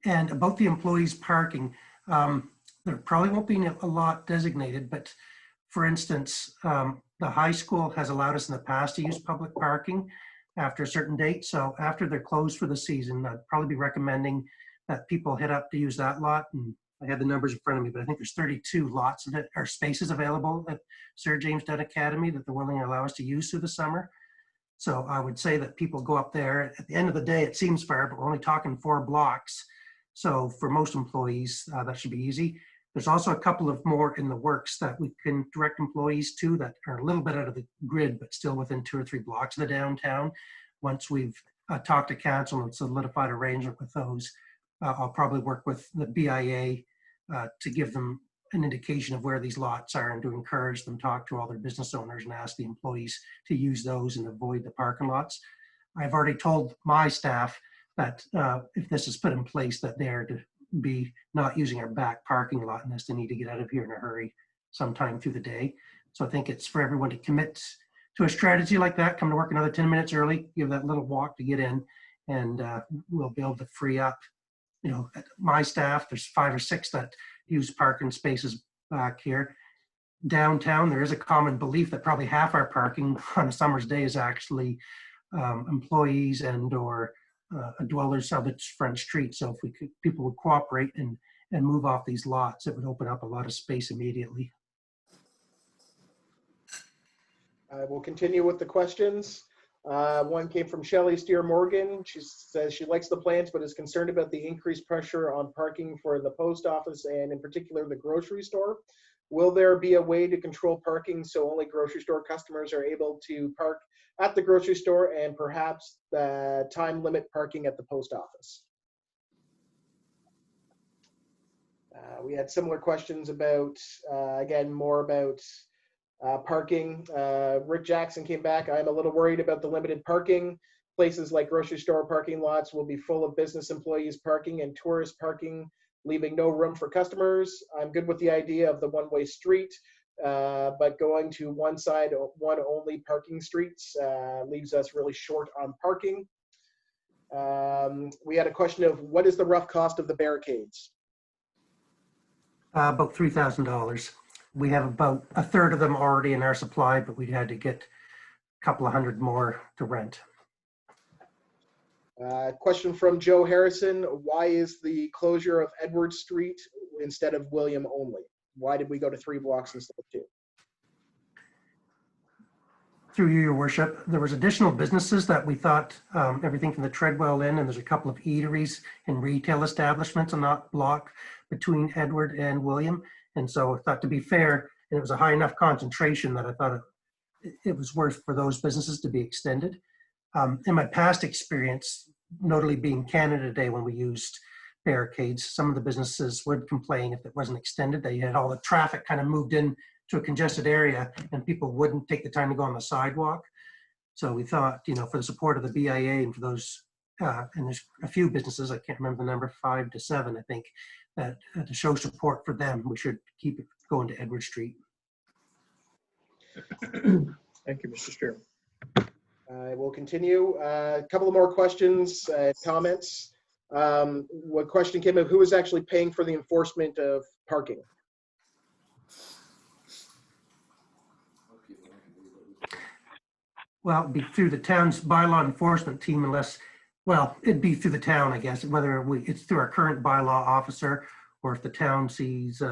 [SPEAKER 4] And about the employees parking, there probably won't be a lot designated, but for instance, the high school has allowed us in the past to use public parking after a certain date. So after they're closed for the season, I'd probably be recommending that people head up to use that lot. And I have the numbers in front of me, but I think there's 32 lots of it, or spaces available at Sir James Dunn Academy that they're willing to allow us to use through the summer. So I would say that people go up there. At the end of the day, it seems fair, but we're only talking 4 blocks. So for most employees, that should be easy. There's also a couple of more in the works that we can direct employees to that are a little bit out of the grid, but still within 2 or 3 blocks of the downtown. Once we've talked to council and solidified arrangement with those, I'll probably work with the BIA to give them an indication of where these lots are and to encourage them to talk to all their business owners and ask the employees to use those and avoid the parking lots. I've already told my staff that if this is put in place, that they're to be not using our back parking lot unless they need to get out of here in a hurry sometime through the day. So I think it's for everyone to commit to a strategy like that, come to work another 10 minutes early, give that little walk to get in, and we'll be able to free up, my staff, there's 5 or 6 that use parking spaces back here. Downtown, there is a common belief that probably half our parking on a summer's day is actually employees and or dwellers of its front street. So if people would cooperate and move off these lots, it would open up a lot of space immediately.
[SPEAKER 5] We'll continue with the questions. One came from Shelley Steer Morgan. She says she likes the plans, but is concerned about the increased pressure on parking for the post office and in particular the grocery store. Will there be a way to control parking so only grocery store customers are able to park at the grocery store and perhaps time limit parking at the post office? We had similar questions about, again, more about parking. Rick Jackson came back. I'm a little worried about the limited parking. Places like grocery store parking lots will be full of business employees parking and tourist parking, leaving no room for customers. I'm good with the idea of the one-way street, but going to one side, one only parking streets leaves us really short on parking. We had a question of what is the rough cost of the barricades?
[SPEAKER 4] About $3,000. We have about a third of them already in our supply, but we'd had to get a couple of hundred more to rent.
[SPEAKER 5] Question from Joe Harrison. Why is the closure of Edward Street instead of William only? Why did we go to 3 blocks instead of 2?
[SPEAKER 4] Through you, your worship, there was additional businesses that we thought, everything from the Treadwell Inn, and there's a couple of eateries and retail establishments on that block between Edward and William. And so I thought, to be fair, and it was a high enough concentration that I thought it was worth for those businesses to be extended. In my past experience, notably being Canada Day when we used barricades, some of the businesses would complain if it wasn't extended. They had all the traffic kind of moved in to a congested area and people wouldn't take the time to go on the sidewalk. So we thought, for the support of the BIA and for those, and there's a few businesses, I can't remember the number, 5 to 7, I think, that to show support for them, we should keep it going to Edward Street.
[SPEAKER 1] Thank you, Mr. Chair.
[SPEAKER 5] I will continue. A couple of more questions, comments. What question came up, who is actually paying for the enforcement of parking?
[SPEAKER 4] Well, it'd be through the town's bylaw enforcement team unless, well, it'd be through the town, I guess, whether it's through our current bylaw officer or if the town sees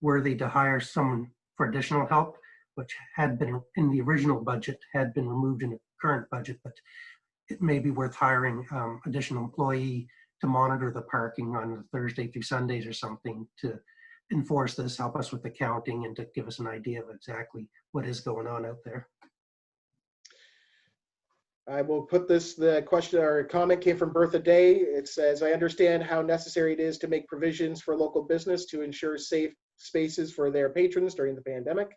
[SPEAKER 4] worthy to hire someone for additional help, which had been in the original budget, had been removed in the current budget, but it may be worth hiring additional employee to monitor the parking on Thursday through Sundays or something to enforce this, help us with the counting and to give us an idea of exactly what is going on out there.
[SPEAKER 5] I will put this, the question or comment came from Bertha Day. It says, I understand how necessary it is to make provisions for local business to ensure safe spaces for their patrons during the pandemic.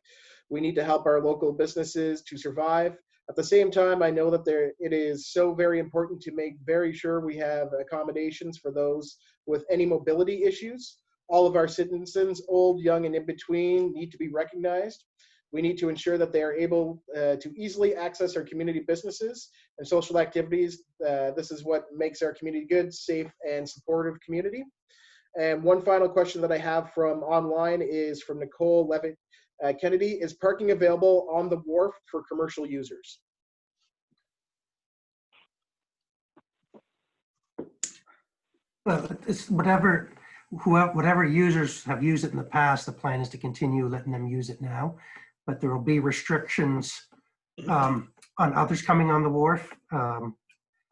[SPEAKER 5] We need to help our local businesses to survive. At the same time, I know that it is so very important to make very sure we have accommodations for those with any mobility issues. All of our citizens, old, young, and in between, need to be recognized. We need to ensure that they are able to easily access our community businesses and social activities. This is what makes our community good, safe, and supportive community. And one final question that I have from online is from Nicole Levitt Kennedy. Is parking available on the wharf for commercial users?
[SPEAKER 4] Well, it's whatever users have used it in the past, the plan is to continue letting them use it now. But there will be restrictions on others coming on the wharf.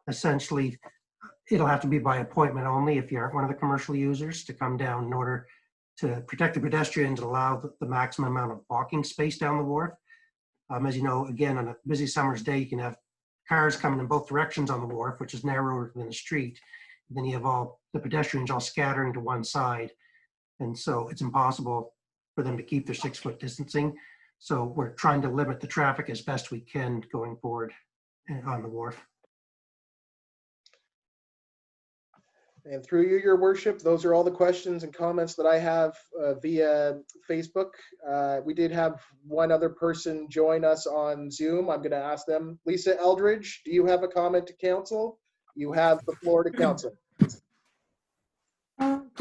[SPEAKER 4] Essentially, it'll have to be by appointment only if you aren't one of the commercial users to come down in order to protect the pedestrians and allow the maximum amount of walking space down the wharf. As you know, again, on a busy summer's day, you can have cars coming in both directions on the wharf, which is narrower than the street. And then you have all the pedestrians all scattering to one side. And so it's impossible for them to keep their 6-foot distancing. So we're trying to limit the traffic as best we can going forward on the wharf.
[SPEAKER 5] And through you, your worship, those are all the questions and comments that I have via Facebook. We did have one other person join us on Zoom. I'm going to ask them. Lisa Eldridge, do you have a comment to council? You have the floor to council.
[SPEAKER 15] Do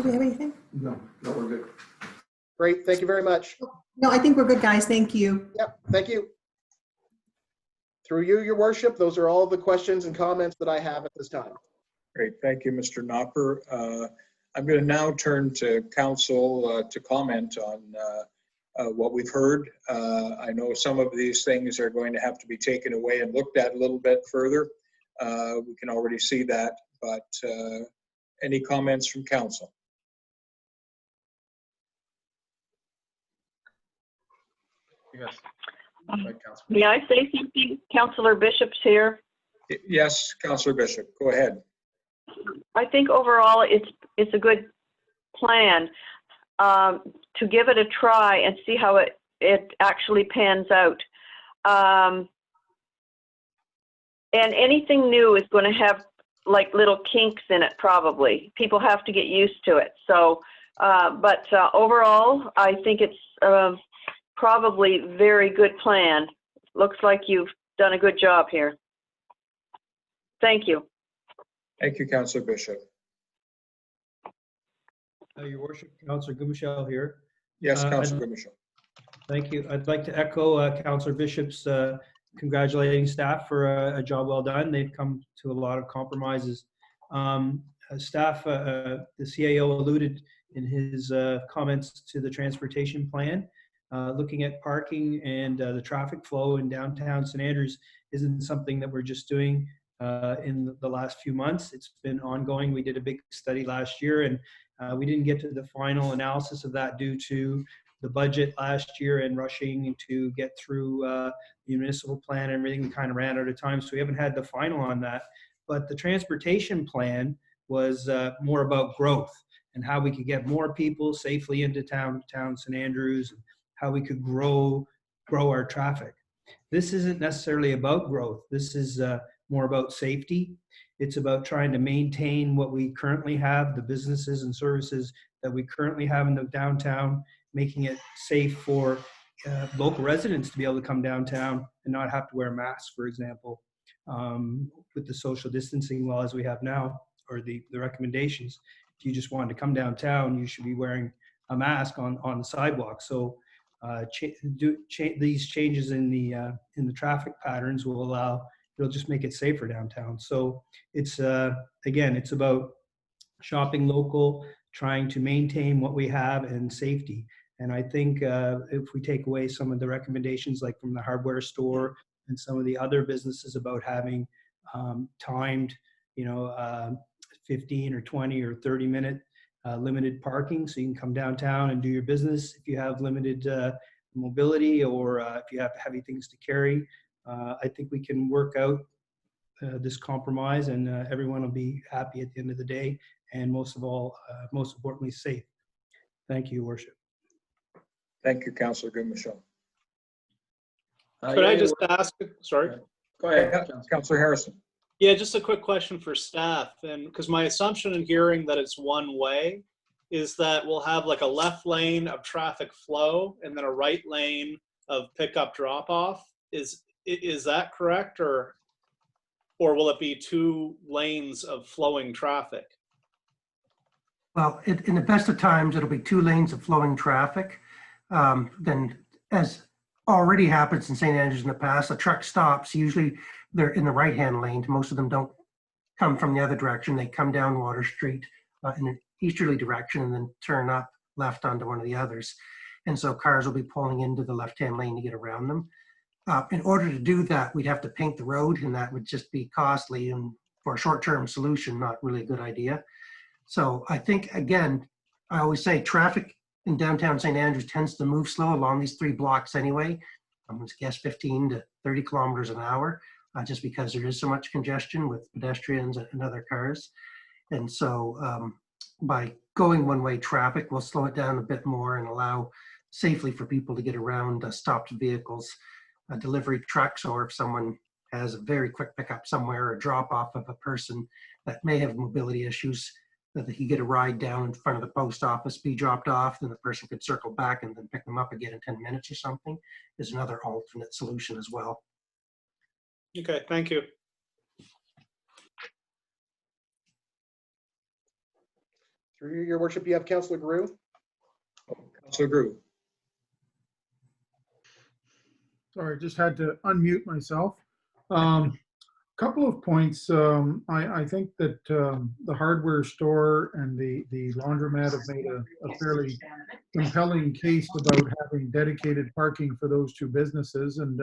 [SPEAKER 15] we have anything?
[SPEAKER 5] No, we're good. Great, thank you very much.
[SPEAKER 15] No, I think we're good, guys. Thank you.
[SPEAKER 5] Yep, thank you. Through you, your worship, those are all the questions and comments that I have at this time.
[SPEAKER 1] Great, thank you, Mr. Knopper. I'm going to now turn to council to comment on what we've heard. I know some of these things are going to have to be taken away and looked at a little bit further. We can already see that, but any comments from council?
[SPEAKER 3] Yes.
[SPEAKER 14] May I say something? Councillor Bishop's here.
[SPEAKER 1] Yes, Councillor Bishop, go ahead.
[SPEAKER 14] I think overall it's a good plan to give it a try and see how it actually pans out. And anything new is going to have like little kinks in it probably. People have to get used to it. So, but overall, I think it's probably very good plan. Looks like you've done a good job here. Thank you.
[SPEAKER 1] Thank you, Councillor Bishop.
[SPEAKER 16] Your Worship, Councillor Gumashell here.
[SPEAKER 1] Yes,
[SPEAKER 16] I'd-
[SPEAKER 1] Councillor Gumashall.
[SPEAKER 16] Thank you. I'd like to echo Councillor Bishop's congratulating staff for a job well done. They've come to a lot of compromises. Staff, the CAO alluded in his comments to the transportation plan. Looking at parking and the traffic flow in downtown St. Andrews isn't something that we're just doing in the last few months. It's been ongoing. We did a big study last year, and we didn't get to the final analysis of that due to the budget last year and rushing to get through the municipal plan and everything. We kind of ran out of time, so we haven't had the final on that. But the transportation plan was more about growth and how we could get more people safely into town St. Andrews, and how we could grow our traffic. This isn't necessarily about growth. This is more about safety. It's about trying to maintain what we currently have, the businesses and services that we currently have in the downtown, making it safe for local residents to be able to come downtown and not have to wear masks, for example, with the social distancing laws we have now, or the recommendations. If you just wanted to come downtown, you should be wearing a mask on the sidewalk. So these changes in the traffic patterns will allow, it'll just make it safer downtown. So it's, again, it's about shopping local, trying to maintain what we have, and safety. And I think if we take away some of the recommendations, like from the hardware store and some of the other businesses about having timed, 15 or 20 or 30-minute limited parking, so you can come downtown and do your business if you have limited mobility, or if you have heavy things to carry. I think we can work out this compromise, and everyone will be happy at the end of the day, and most importantly, safe. Thank you, Worship.
[SPEAKER 1] Thank you, Councillor Gumashall.
[SPEAKER 17] Could I just ask, sorry?
[SPEAKER 3] Go ahead,
[SPEAKER 1] Councillor Harrison.
[SPEAKER 17] Yeah, just a quick question for staff. And because my assumption in hearing that it's one way is that we'll have like a left lane of traffic flow and then a right lane of pickup drop off. Is that correct, or will it be two lanes of flowing traffic?
[SPEAKER 4] Well, in the best of times, it'll be two lanes of flowing traffic. Then, as already happens in St. Andrews in the past, a truck stops. Usually they're in the right-hand lane. Most of them don't come from the other direction. They come down Water Street in an easterly direction and then turn up left onto one of the others. And so cars will be pulling into the left-hand lane to get around them. In order to do that, we'd have to paint the road, and that would just be costly, and for a short-term solution, not really a good idea. So I think, again, I always say traffic in downtown St. Andrews tends to move slow along these 3 blocks anyway. I'm going to guess 15 to 30 kilometers an hour, just because there is so much congestion with pedestrians and other cars. And so by going one-way traffic, we'll slow it down a bit more and allow safely for people to get around stopped vehicles, delivery trucks, or if someone has a very quick pickup somewhere or drop off of a person that may have mobility issues, that he get a ride down in front of the post office, be dropped off, then the person could circle back and then pick them up again in 10 minutes or something, is another alternate solution as well.
[SPEAKER 17] Okay, thank you.
[SPEAKER 5] Through your worship, you have Councillor Grew.
[SPEAKER 1] Councillor Grew.
[SPEAKER 18] Sorry, just had to unmute myself. Couple of points. I think that the hardware store and the laundromat have made a fairly compelling case about having dedicated parking for those two businesses, and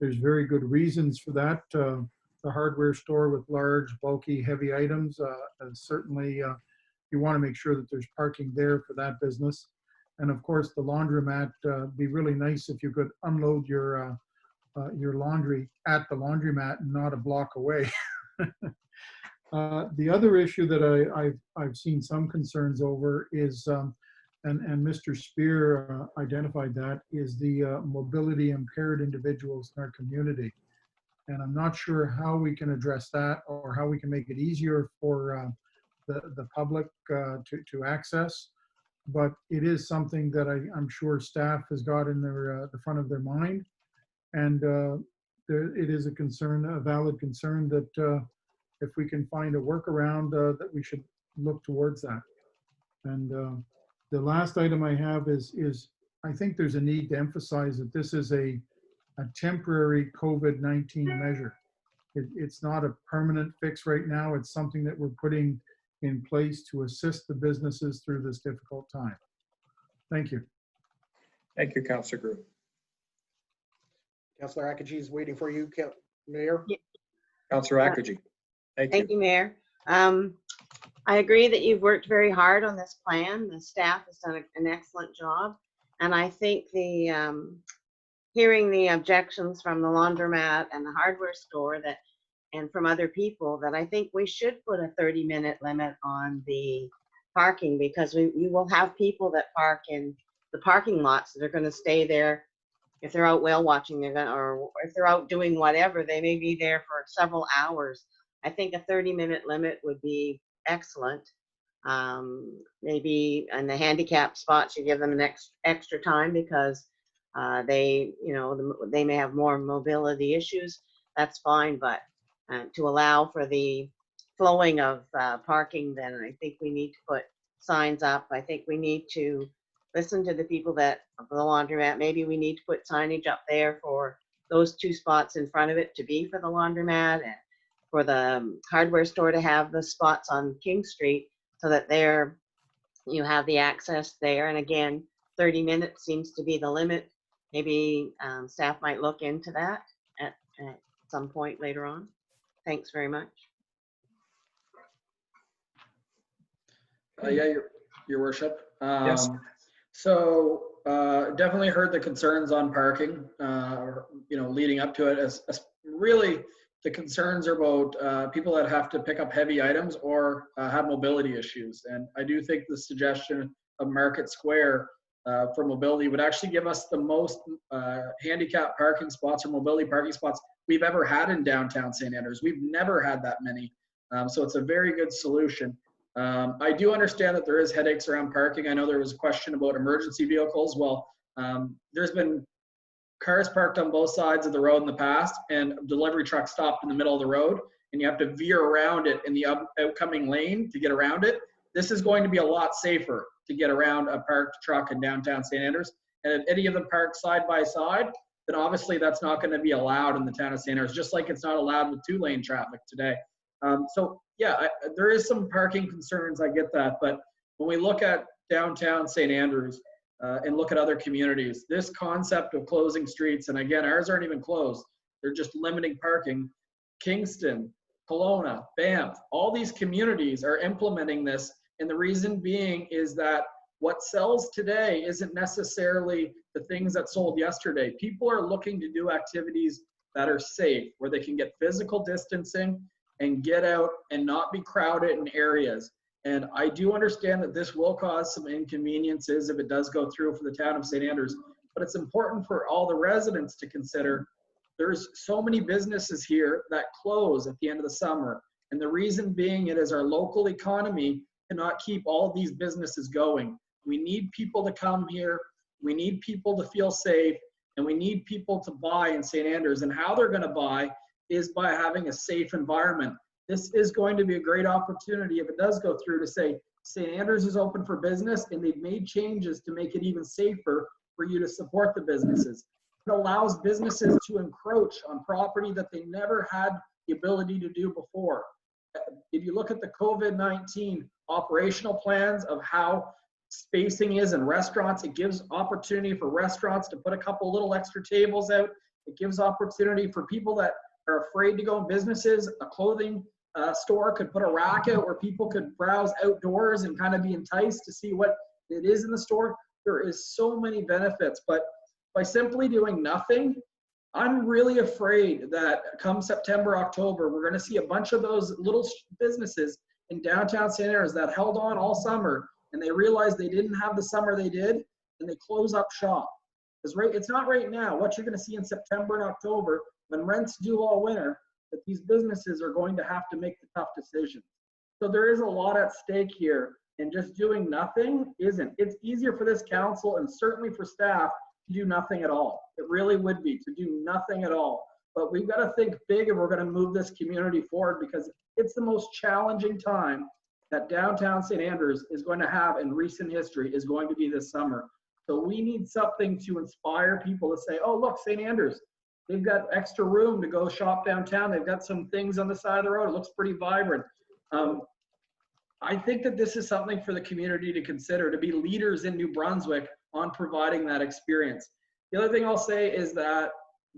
[SPEAKER 18] there's very good reasons for that. The hardware store with large, bulky, heavy items, certainly you want to make sure that there's parking there for that business. And of course, the laundromat, be really nice if you could unload your laundry at the laundromat and not a block away. The other issue that I've seen some concerns over is, and Mr. Spear identified that, is the mobility impaired individuals in our community. And I'm not sure how we can address that, or how we can make it easier for the public to access. But it is something that I'm sure staff has got in the front of their mind. And it is a concern, a valid concern, that if we can find a workaround, that we should look towards that. And the last item I have is I think there's a need to emphasize that this is a temporary COVID-19 measure. It's not a permanent fix right now. It's something that we're putting in place to assist the businesses through this difficult time. Thank you.
[SPEAKER 1] Thank you, Councillor Groot.
[SPEAKER 5] Councillor Akaji is waiting for you, Mayor.
[SPEAKER 1] Councillor Akaji. Thank you.
[SPEAKER 2] Thank you, Mayor. I agree that you've worked very hard on this plan. The staff has done an excellent job. And I think the hearing the objections from the laundromat and the hardware store and from other people, that I think we should put a 30-minute limit on the parking, because you will have people that park in the parking lots that are going to stay there. If they're out whale watching, or if they're out doing whatever, they may be there for several hours. I think a 30-minute limit would be excellent. Maybe in the handicap spots, you give them an extra time because they may have more mobility issues. That's fine, but to allow for the flowing of parking, then I think we need to put signs up. I think we need to listen to the people the laundromat. Maybe we need to put signage up there for those 2 spots in front of it to be for the laundromat, and for the hardware store to have the spots on King Street, so that you have the access there. And again, 30 minutes seems to be the limit. Maybe staff might look into that at some point later on. Thanks very much.
[SPEAKER 3] Yeah, Your Worship.
[SPEAKER 1] Yes.
[SPEAKER 3] So definitely heard the concerns on parking, leading up to it. As really, the concerns are about people that have to pick up heavy items or have mobility issues. And I do think the suggestion of Market Square for mobility would actually give us the most handicap parking spots or mobility parking spots we've ever had in downtown St. Andrews. We've never had that many. So it's a very good solution. I do understand that there is headaches around parking. I know there was a question about emergency vehicles. Well, there's been cars parked on both sides of the road in the past, and delivery trucks stopped in the middle of the road, and you have to veer around it in the outcoming lane to get around it. This is going to be a lot safer to get around a parked truck in downtown St. Andrews. And if any of them park side by side, then obviously that's not going to be allowed in the town of St. Andrews, just like it's not allowed with 2-lane traffic today. So yeah, there is some parking concerns, I get that, but when we look at downtown St. Andrews and look at other communities, this concept of closing streets, and again, ours aren't even closed, they're just limiting parking. Kingston, Kelowna, Banff, all these communities are implementing this, and the reason being is that what sells today isn't necessarily the things that sold yesterday. People are looking to do activities that are safe, where they can get physical distancing and get out and not be crowded in areas. And I do understand that this will cause some inconveniences if it does go through for the town of St. Andrews, but it's important for all the residents to consider. There's so many businesses here that close at the end of the summer. And the reason being, it is our local economy cannot keep all these businesses going. We need people to come here. We need people to feel safe, and we need people to buy in St. Andrews. And how they're going to buy is by having a safe environment. This is going to be a great opportunity if it does go through to say St. Andrews is open for business, and they've made changes to make it even safer for you to support the businesses. It allows businesses to encroach on property that they never had the ability to do before. If you look at the COVID-19 operational plans of how spacing is in restaurants, it gives opportunity for restaurants to put a couple little extra tables out. It gives opportunity for people that are afraid to go in businesses. A clothing store could put a rack out where people could browse outdoors and kind of be enticed to see what it is in the store. There is so many benefits, but by simply doing nothing, I'm really afraid that come September, October, we're going to see a bunch of those little businesses in downtown St. Andrews that held on all summer, and they realized they didn't have the summer they did, and they close up shop. It's not right now. What you're going to see in September and October, when rents due all winter, that these businesses are going to have to make the tough decisions. So there is a lot at stake here, and just doing nothing isn't. It's easier for this council and certainly for staff to do nothing at all. It really would be to do nothing at all. But we've got to think big if we're going to move this community forward, because it's the most challenging time that downtown St. Andrews is going to have in recent history is going to be this summer. So we need something to inspire people to say, oh, look, St. Andrews, they've got extra room to go shop downtown. They've got some things on the side of the road. It looks pretty vibrant. I think that this is something for the community to consider, to be leaders in New Brunswick on providing that experience. The other thing I'll say is that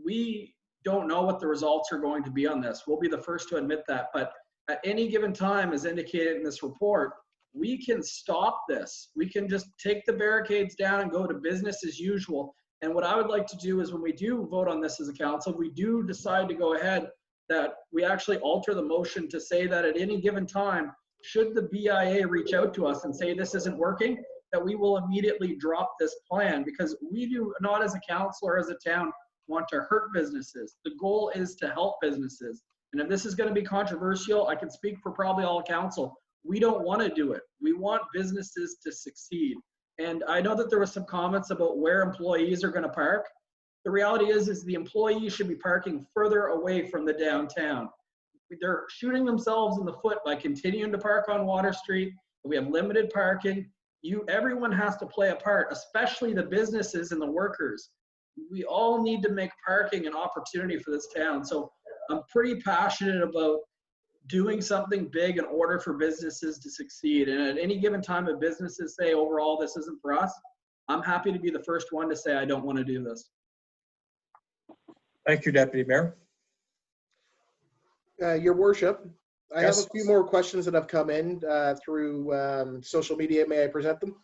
[SPEAKER 3] we don't know what the results are going to be on this. We'll be the first to admit that. But at any given time, as indicated in this report, we can stop this. We can just take the barricades down and go to business as usual. And what I would like to do is when we do vote on this as a council, we do decide to go ahead, that we actually alter the motion to say that at any given time, should the BIA reach out to us and say this isn't working, that we will immediately drop this plan, because we do not as a council or as a town want to hurt businesses. The goal is to help businesses. And if this is going to be controversial, I can speak for probably all council. We don't want to do it. We want businesses to succeed. And I know that there was some comments about where employees are going to park. The reality is the employees should be parking further away from the downtown. They're shooting themselves in the foot by continuing to park on Water Street. We have limited parking. Everyone has to play a part, especially the businesses and the workers. We all need to make parking an opportunity for this town. So I'm pretty passionate about doing something big in order for businesses to succeed. And at any given time, if businesses say overall this isn't for us, I'm happy to be the first one to say I don't want to do this.
[SPEAKER 1] Thank you, Deputy Mayor.
[SPEAKER 5] Your Worship, I
[SPEAKER 1] Yes.
[SPEAKER 5] have a few more questions that have come in through social media. May I present them?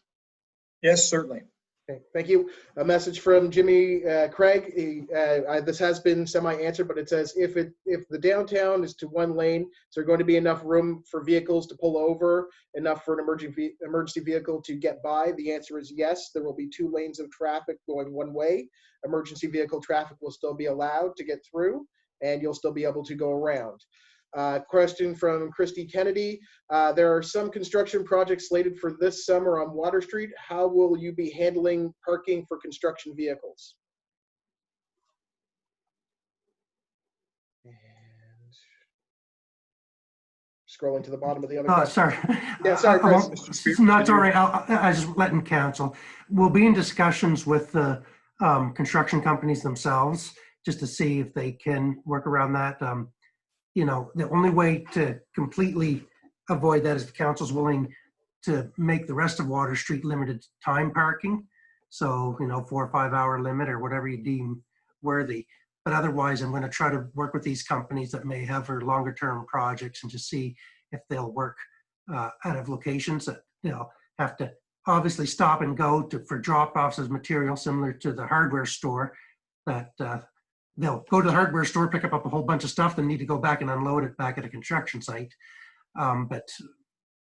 [SPEAKER 1] Yes, certainly.
[SPEAKER 5] Okay, thank you. A message from Jimmy Craig. This has been semi-answered, but it says, if the downtown is to one lane, is there going to be enough room for vehicles to pull over, enough for an emergency vehicle to get by? The answer is yes. There will be 2 lanes of traffic going one way. Emergency vehicle traffic will still be allowed to get through, and you'll still be able to go around. Question from Christy Kennedy. There are some construction projects slated for this summer on Water Street. How will you be handling parking for construction vehicles? And scrolling to the bottom of the other question.
[SPEAKER 4] Sorry.
[SPEAKER 5] Yeah, sorry, Chris.
[SPEAKER 4] No, it's all right. I was just letting council. We'll be in discussions with the construction companies themselves just to see if they can work around that. The only way to completely avoid that is the council's willing to make the rest of Water Street limited time parking. So, 4 or 5 hour limit or whatever you deem worthy. But otherwise, I'm going to try to work with these companies that may have for longer term projects and just see if they'll work out of locations that they'll have to obviously stop and go for drop-offs of material similar to the hardware store, that they'll go to the hardware store, pick up a whole bunch of stuff, then need to go back and unload it back at a construction site. But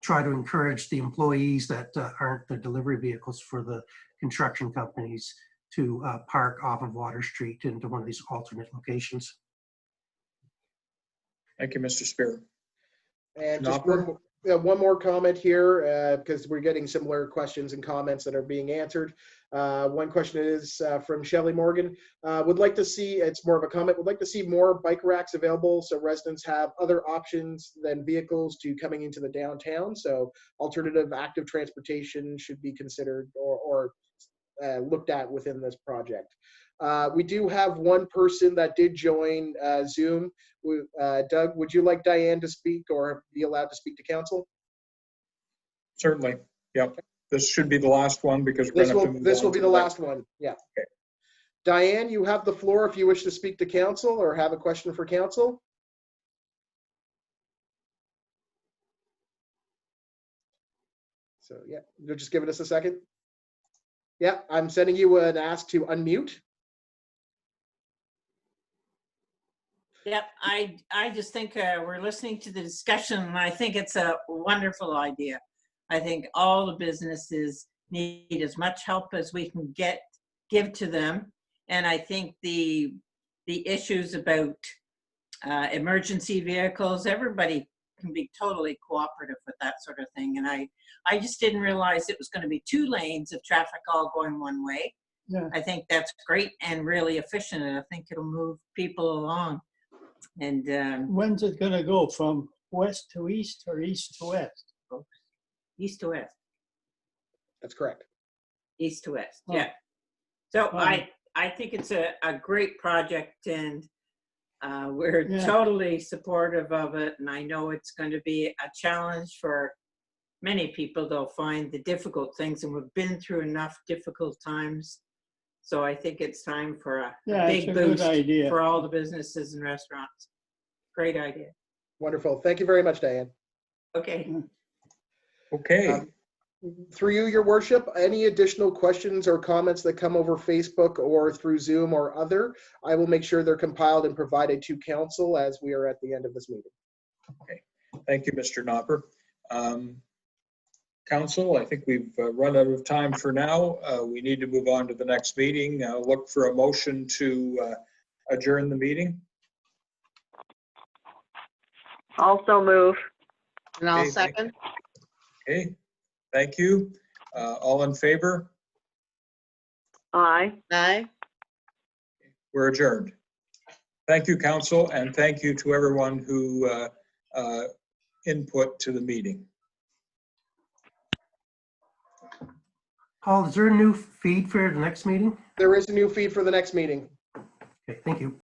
[SPEAKER 4] try to encourage the employees that aren't the delivery vehicles for the construction companies to park off of Water Street into one of these alternate locations.
[SPEAKER 1] Thank you, Mr. Spear.
[SPEAKER 5] And just one more comment here, because we're getting similar questions and comments that are being answered. One question is from Shelley Morgan. Would like to see, it's more of a comment, would like to see more bike racks available so residents have other options than vehicles to coming into the downtown. So alternative active transportation should be considered or looked at within this project. We do have one person that did join Zoom. Doug, would you like Diane to speak or be allowed to speak to council?
[SPEAKER 1] Certainly. Yep. This should be the last one because we're going to have to move
[SPEAKER 5] this
[SPEAKER 1] on
[SPEAKER 5] will be
[SPEAKER 1] to
[SPEAKER 5] the last one. Yeah.
[SPEAKER 1] Okay.
[SPEAKER 5] Diane, you have the floor if you wish to speak to council or have a question for council. So yeah, you'll just give us a second. Yeah, I'm sending you an ask to unmute.
[SPEAKER 19] Yep, I just think we're listening to the discussion, and I think it's a wonderful idea. I think all the businesses need as much help as we can give to them, and I think the issues about emergency vehicles, everybody can be totally cooperative with that sort of thing. And I just didn't realize it was going to be 2 lanes of traffic all going one way.
[SPEAKER 8] Yeah.
[SPEAKER 19] I think that's great and really efficient, and I think it'll move people along. And
[SPEAKER 20] when's it going to go from west to east or east to west?
[SPEAKER 19] East to west.
[SPEAKER 5] That's correct.
[SPEAKER 19] East to west,
[SPEAKER 20] Oh.
[SPEAKER 19] yeah. So
[SPEAKER 20] Um,
[SPEAKER 19] I think it's a great project, and we're
[SPEAKER 20] Yeah.
[SPEAKER 19] totally supportive of it. And I know it's going to be a challenge for many people. They'll find the difficult things, and we've been through enough difficult times. So I think it's time for a
[SPEAKER 20] Yeah, it's
[SPEAKER 19] big
[SPEAKER 20] a good
[SPEAKER 19] boost
[SPEAKER 20] idea.
[SPEAKER 19] for all the businesses and restaurants. Great idea.
[SPEAKER 5] Wonderful. Thank you very much, Diane.
[SPEAKER 19] Okay.
[SPEAKER 1] Okay.
[SPEAKER 5] Through you, your worship, any additional questions or comments that come over Facebook or through Zoom or other, I will make sure they're compiled and provided to council as we are at the end of this meeting.
[SPEAKER 1] Okay. Thank you, Mr. Knopper. Council, I think we've run out of time for now. We need to move on to the next meeting. Look for a motion to adjourn the meeting.
[SPEAKER 14] Also move.
[SPEAKER 2] And I'll
[SPEAKER 1] Okay, thank
[SPEAKER 2] second.
[SPEAKER 1] Okay, thank you. All in favor?
[SPEAKER 14] Aye.
[SPEAKER 2] Aye.
[SPEAKER 1] We're adjourned. Thank you, council, and thank you to everyone who input to the meeting.
[SPEAKER 4] Paul, is there a new feed for the next meeting?
[SPEAKER 5] There is a new feed for the next meeting.
[SPEAKER 4] Okay, thank you.